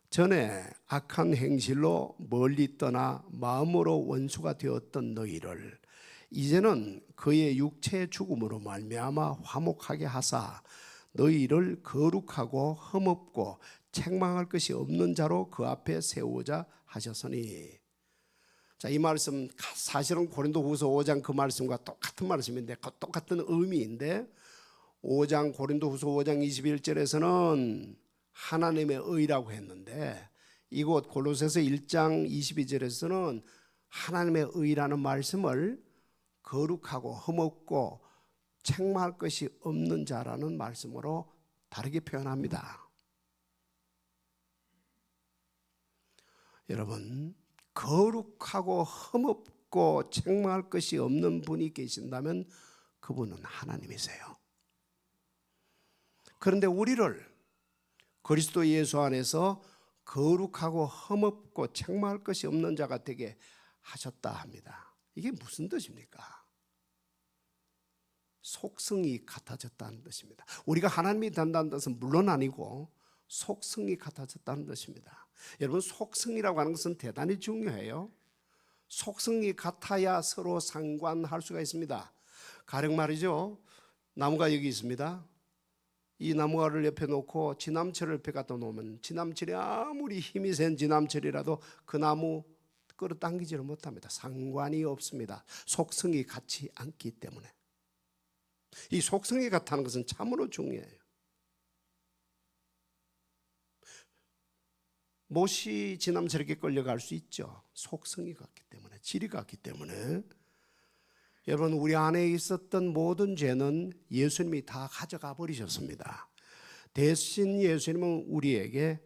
전에 악한 행실로 멀리 떠나 마음으로 원수가 되었던 너희를 이제는 그의 육체의 죽음으로 말미암아 화목하게 하사 너희를 거룩하고 흠없고 책망할 것이 없는 자로 그 앞에 세우자 하셨으니. 자, 이 말씀 사실은 고린도후서 5장 그 말씀과 똑같은 말씀인데, 똑같은 의미인데, 5장 고린도후서 5장 21절에서는 하나님의 의라고 했는데, 이곳 골로새서 1장 22절에서는 하나님의 의라는 말씀을 거룩하고 흠없고 책망할 것이 없는 자라는 말씀으로 다르게 표현합니다. 여러분, 거룩하고 흠없고 책망할 것이 없는 분이 계신다면 그분은 하나님이세요. 그런데 우리를 그리스도 예수 안에서 거룩하고 흠없고 책망할 것이 없는 자가 되게 하셨다 합니다. 이게 무슨 뜻입니까? 속성이 같아졌다는 뜻입니다. 우리가 하나님이 된다는 뜻은 물론 아니고 속성이 같아졌다는 뜻입니다. 여러분, 속성이라고 하는 것은 대단히 중요해요. 속성이 같아야 서로 상관할 수가 있습니다. 가령 말이죠, 나무가 여기 있습니다. 이 나무를 옆에 놓고 지남철을 옆에 갖다 놓으면 지남철이 아무리 힘이 센 지남철이라도 그 나무 끌어당기지를 못합니다. 상관이 없습니다. 속성이 같지 않기 때문에. 이 속성이 같다는 것은 참으로 중요해요. 못이 지남철에게 끌려갈 수 있죠. 속성이 같기 때문에, 질이 같기 때문에. 여러분, 우리 안에 있었던 모든 죄는 예수님이 다 가져가 버리셨습니다. 대신 예수님은 우리에게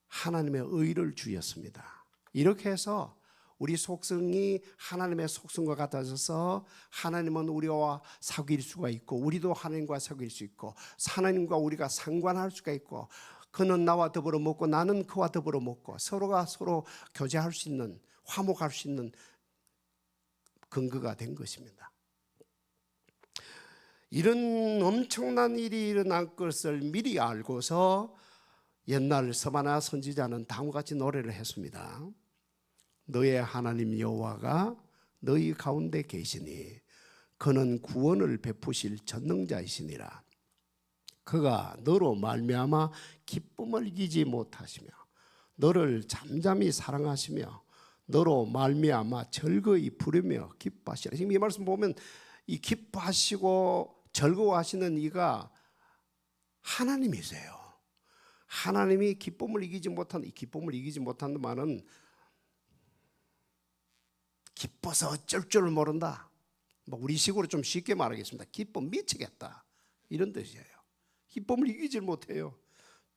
하나님의 의를 주셨습니다. 이렇게 해서 우리 속성이 하나님의 속성과 같아져서 하나님은 우리와 사귈 수가 있고 우리도 하나님과 사귈 수 있고 하나님과 우리가 상관할 수가 있고, 그는 나와 더불어 먹고 나는 그와 더불어 먹고 서로가 서로 교제할 수 있는, 화목할 수 있는 근거가 된 것입니다. 이런 엄청난 일이 일어날 것을 미리 알고서 옛날 서바나 선지자는 다음과 같이 노래를 했습니다. 너의 하나님 여호와가 너희 가운데 계시니 그는 구원을 베푸실 전능자이시니라. 그가 너로 말미암아 기쁨을 이기지 못하시며 너를 잠잠히 사랑하시며 너로 말미암아 즐거이 부르며 기뻐하시라. 지금 이 말씀 보면 이 기뻐하시고 즐거워하시는 이가 하나님이세요. 하나님이 기쁨을 이기지 못한, 이 기쁨을 이기지 못하는 말은 기뻐서 어쩔 줄 모른다. 뭐 우리식으로 좀 쉽게 말하겠습니다. 기뻐 미치겠다 이런 뜻이에요. 기쁨을 이기지 못해요.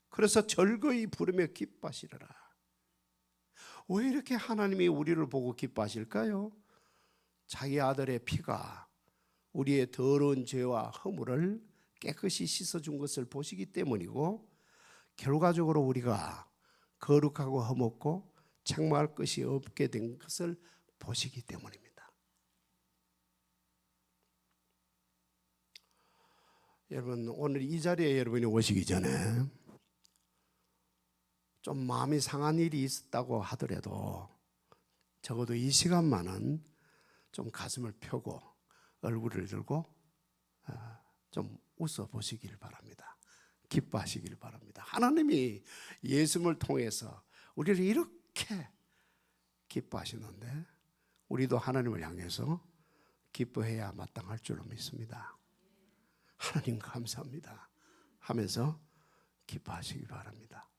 그래서 즐거이 부르며 기뻐하시리라. 왜 이렇게 하나님이 우리를 보고 기뻐하실까요? 자기 아들의 피가 우리의 더러운 죄와 허물을 깨끗이 씻어준 것을 보시기 때문이고, 결과적으로 우리가 거룩하고 흠없고 책망할 것이 없게 된 것을 보시기 때문입니다. 여러분, 오늘 이 자리에 여러분이 오시기 전에 좀 마음이 상한 일이 있었다고 하더라도 적어도 이 시간만은 좀 가슴을 펴고 얼굴을 들고 좀 웃어 보시길 바랍니다. 기뻐하시길 바랍니다. 하나님이 예수님을 통해서 우리를 이렇게 기뻐하시는데 우리도 하나님을 향해서 기뻐해야 마땅할 줄로 믿습니다. 하나님 감사합니다 하면서 기뻐하시기 바랍니다.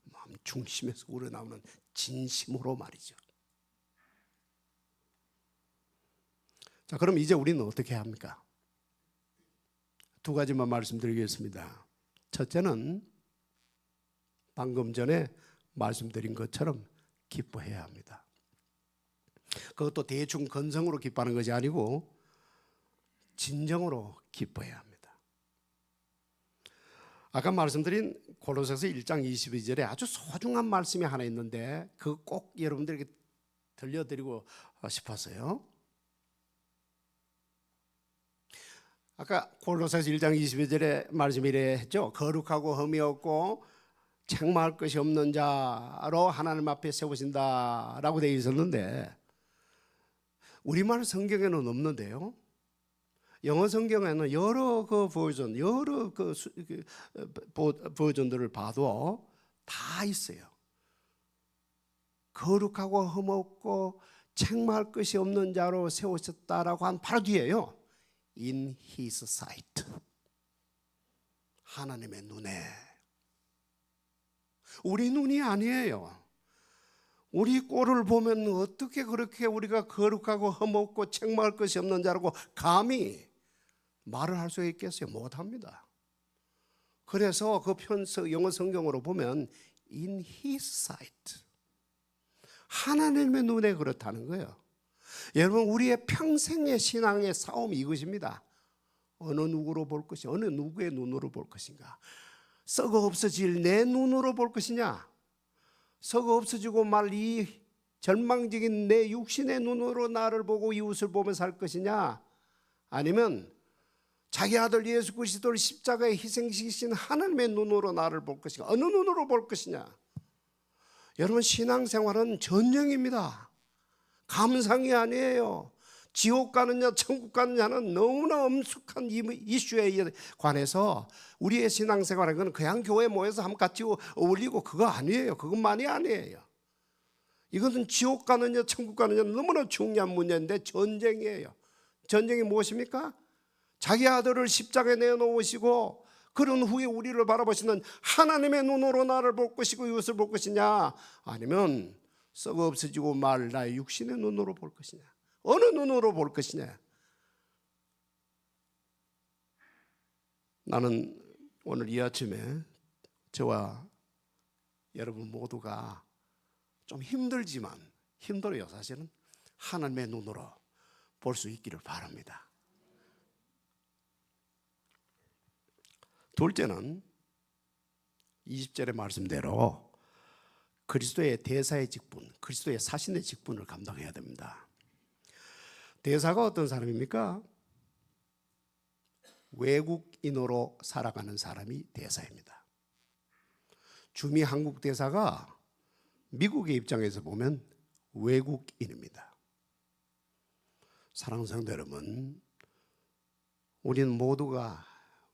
마음 중심에서 우러나오는 진심으로 말이죠. 자, 그럼 이제 우리는 어떻게 해야 합니까? 두 가지만 말씀드리겠습니다. 첫째는 방금 전에 말씀드린 것처럼 기뻐해야 합니다. 그것도 대충 건성으로 기뻐하는 것이 아니고 진정으로 기뻐해야 합니다. 아까 말씀드린 골로새서 1장 22절에 아주 소중한 말씀이 하나 있는데 그거 꼭 여러분들에게 들려드리고 싶었어요. 아까 골로새서 1장 22절에 말씀이 이래 했죠. 거룩하고 흠이 없고 책망할 것이 없는 자로 하나님 앞에 세우신다라고 되어 있었는데 우리말 성경에는 없는데요. 영어 성경에는 여러 그 버전, 여러 그 버전들을 봐도 다 있어요. 거룩하고 흠없고 책망할 것이 없는 자로 세우셨다라고 한 바로 뒤에요. In His sight. 하나님의 눈에. 우리 눈이 아니에요. 우리 꼴을 보면 어떻게 그렇게 우리가 거룩하고 흠없고 책망할 것이 없는 자라고 감히 말을 할 수 있겠어요? 못합니다. 그래서 그 영어 성경으로 보면 In His sight. 하나님의 눈에 그렇다는 거예요. 여러분, 우리의 평생의 신앙의 싸움이 이것입니다. 어느 누구로 볼 것인가? 어느 누구의 눈으로 볼 것인가? 썩어 없어질 내 눈으로 볼 것이냐? 썩어 없어지고 말 이 절망적인 내 육신의 눈으로 나를 보고 이웃을 보며 살 것이냐? 아니면 자기 아들 예수 그리스도를 십자가에 희생시키신 하나님의 눈으로 나를 볼 것인가? 어느 눈으로 볼 것이냐? 여러분, 신앙생활은 전쟁입니다. 감상이 아니에요. 지옥 가느냐 천국 가느냐는 너무나 엄숙한 이슈에 관해서 우리의 신앙생활은 그냥 교회에 모여서 함께 같이 어울리고 그거 아니에요. 그것만이 아니에요. 이것은 지옥 가느냐 천국 가느냐 너무나 중요한 문제인데 전쟁이에요. 전쟁이 무엇입니까? 자기 아들을 십자가에 내어놓으시고 그런 후에 우리를 바라보시는 하나님의 눈으로 나를 볼 것이고 이웃을 볼 것이냐, 아니면 썩어 없어지고 말 나의 육신의 눈으로 볼 것이냐, 어느 눈으로 볼 것이냐. 나는 오늘 이 아침에 저와 여러분 모두가 좀 힘들지만 힘들어요. 사실은 하나님의 눈으로 볼 수 있기를 바랍니다. 둘째는 20절의 말씀대로 그리스도의 대사의 직분, 그리스도의 사신의 직분을 감당해야 됩니다. 대사가 어떤 사람입니까? 외국인으로 살아가는 사람이 대사입니다. 주미 한국 대사가 미국의 입장에서 보면 외국인입니다. 사랑하는 성도 여러분, 우리는 모두가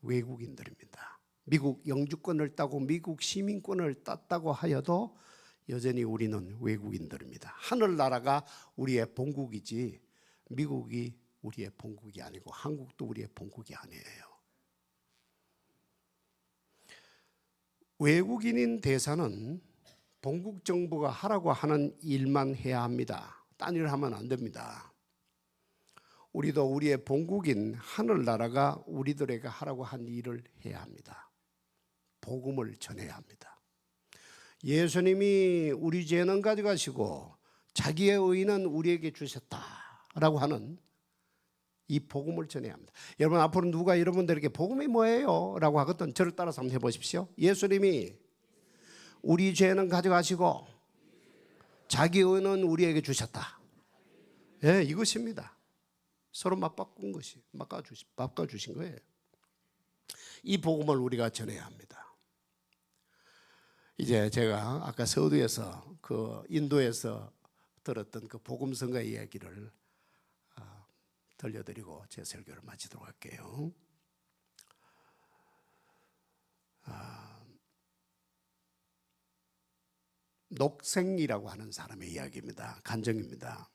외국인들입니다. 미국 영주권을 따고 미국 시민권을 땄다고 하여도 여전히 우리는 외국인들입니다. 하늘나라가 우리의 본국이지 미국이 우리의 본국이 아니고 한국도 우리의 본국이 아니에요. 외국인인 대사는 본국 정부가 하라고 하는 일만 해야 합니다. 딴 일을 하면 안 됩니다. 우리도 우리의 본국인 하늘나라가 우리들에게 하라고 한 일을 해야 합니다. 복음을 전해야 합니다. 예수님이 우리 죄는 가져가시고 자기의 의는 우리에게 주셨다라고 하는 이 복음을 전해야 합니다. 여러분, 앞으로 누가 여러분들에게 복음이 뭐예요? 라고 하거든 저를 따라서 한번 해보십시오. 예수님이 우리 죄는 가져가시고 자기 의는 우리에게 주셨다. 예, 이것입니다. 서로 맞바꾼 것이 바꿔주신 거예요. 이 복음을 우리가 전해야 합니다. 이제 제가 아까 서두에서 그 인도에서 들었던 그 복음성가 이야기를 들려드리고 제 설교를 마치도록 할게요. 녹생이라고 하는 사람의 이야기입니다. 간증입니다.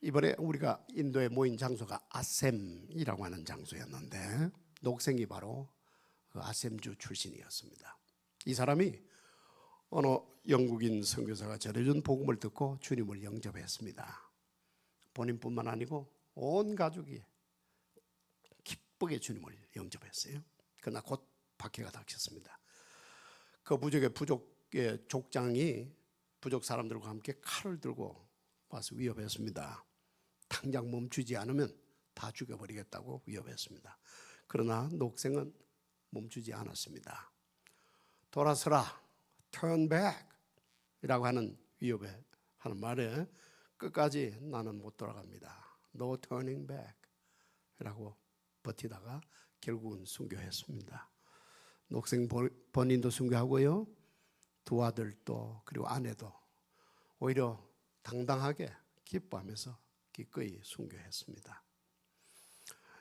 이번에 우리가 인도에 모인 장소가 아셈이라고 하는 장소였는데 녹생이 바로 그 아셈주 출신이었습니다. 이 사람이 어느 영국인 선교사가 전해준 복음을 듣고 주님을 영접했습니다. 본인뿐만 아니고 온 가족이 기쁘게 주님을 영접했어요. 그러나 곧 박해가 닥쳤습니다. 그 부족의 족장이 부족 사람들과 함께 칼을 들고 와서 위협했습니다. 당장 멈추지 않으면 다 죽여버리겠다고 위협했습니다. 그러나 녹생은 멈추지 않았습니다. 돌아서라, turn back 이라고 하는 위협에 하는 말에 끝까지 나는 못 돌아갑니다. No turning back 이라고 버티다가 결국은 순교했습니다. 녹생 본인도 순교하고요, 두 아들도 그리고 아내도 오히려 당당하게 기뻐하면서 기꺼이 순교했습니다.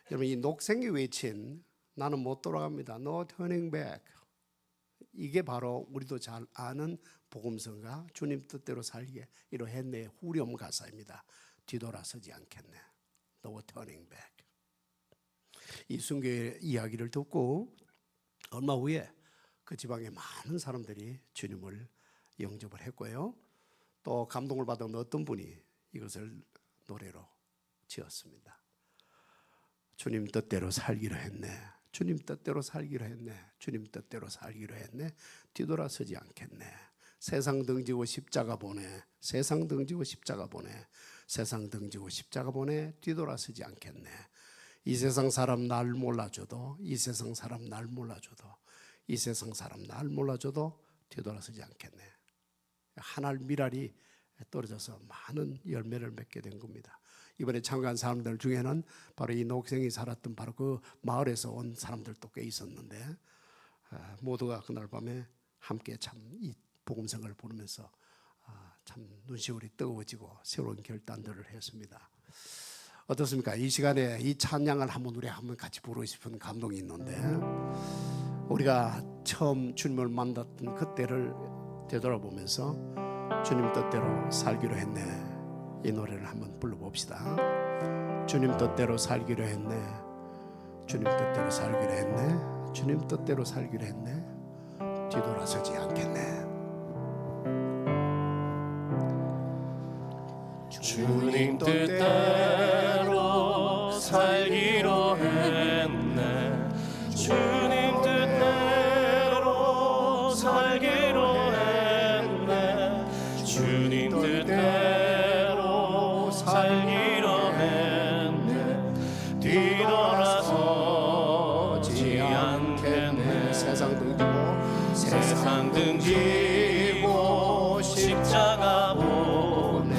여러분, 이 녹생이 외친 나는 못 돌아갑니다. No turning back. 이게 바로 우리도 잘 아는 복음성가 주님 뜻대로 살게 이러했네 후렴 가사입니다. 뒤돌아서지 않겠네. No turning back. 이 순교의 이야기를 듣고 얼마 후에 그 지방에 많은 사람들이 주님을 영접을 했고요. 또 감동을 받은 어떤 분이 이것을 노래로 지었습니다. 주님 뜻대로 살기로 했네. 주님 뜻대로 살기로 했네. 주님 뜻대로 살기로 했네. 뒤돌아서지 않겠네. 세상 등지고 십자가 보내. 세상 등지고 십자가 보내. 세상 등지고 십자가 보내. 뒤돌아서지 않겠네. 이 세상 사람 날 몰라줘도, 이 세상 사람 날 몰라줘도, 이 세상 사람 날 몰라줘도 뒤돌아서지 않겠네. 한알 미랄이 떨어져서 많은 열매를 맺게 된 겁니다. 이번에 참가한 사람들 중에는 바로 이 녹생이 살았던 바로 그 마을에서 온 사람들도 꽤 있었는데 모두가 그날 밤에 함께 참 이 복음성을 부르면서 참 눈시울이 뜨거워지고 새로운 결단들을 했습니다. 어떻습니까? 이 시간에 이 찬양을 우리 한번 같이 부르고 싶은 감동이 있는데 우리가 처음 주님을 만났던 그때를 되돌아보면서 주님 뜻대로 살기로 했네. 이 노래를 한번 불러봅시다. 주님 뜻대로 살기로 했네. 주님 뜻대로 살기로 했네. 주님 뜻대로 살기로 했네. 뒤돌아서지 않겠네. 주님 뜻대로 살기로 했네. 주님 뜻대로 살기로 했네. 주님 뜻대로 살기로 했네. 뒤돌아서지 않겠네. 세상 등지고 십자가 보내.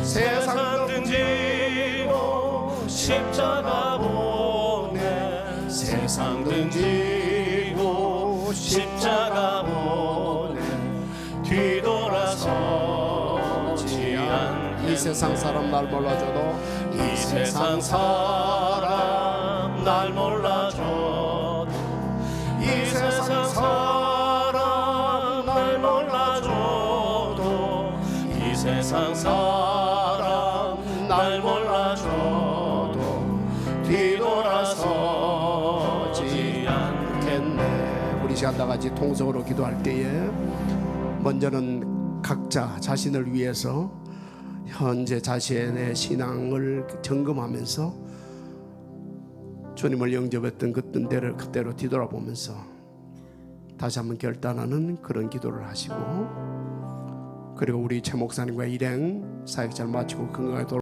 세상 등지고 십자가 보내. 세상 등지고 십자가 보내. 뒤돌아서지 않겠네. 아무리 세상 사람 날 몰라줘도 이 세상 사람 날 몰라줘도 이 세상 사람 날 몰라줘도 이 세상 사람 날 몰라줘도 뒤돌아서지 않겠네. 우리 시간 다 같이 통성으로 기도할 때에 먼저는 각자 자신을 위해서 현재 자신의 신앙을 점검하면서 주님을 영접했던 그때로 뒤돌아보면서 다시 한번 결단하는 그런 기도를 하시고, 그리고 우리 최 목사님과 일행 사역 잘 마치고 건강하게 돌아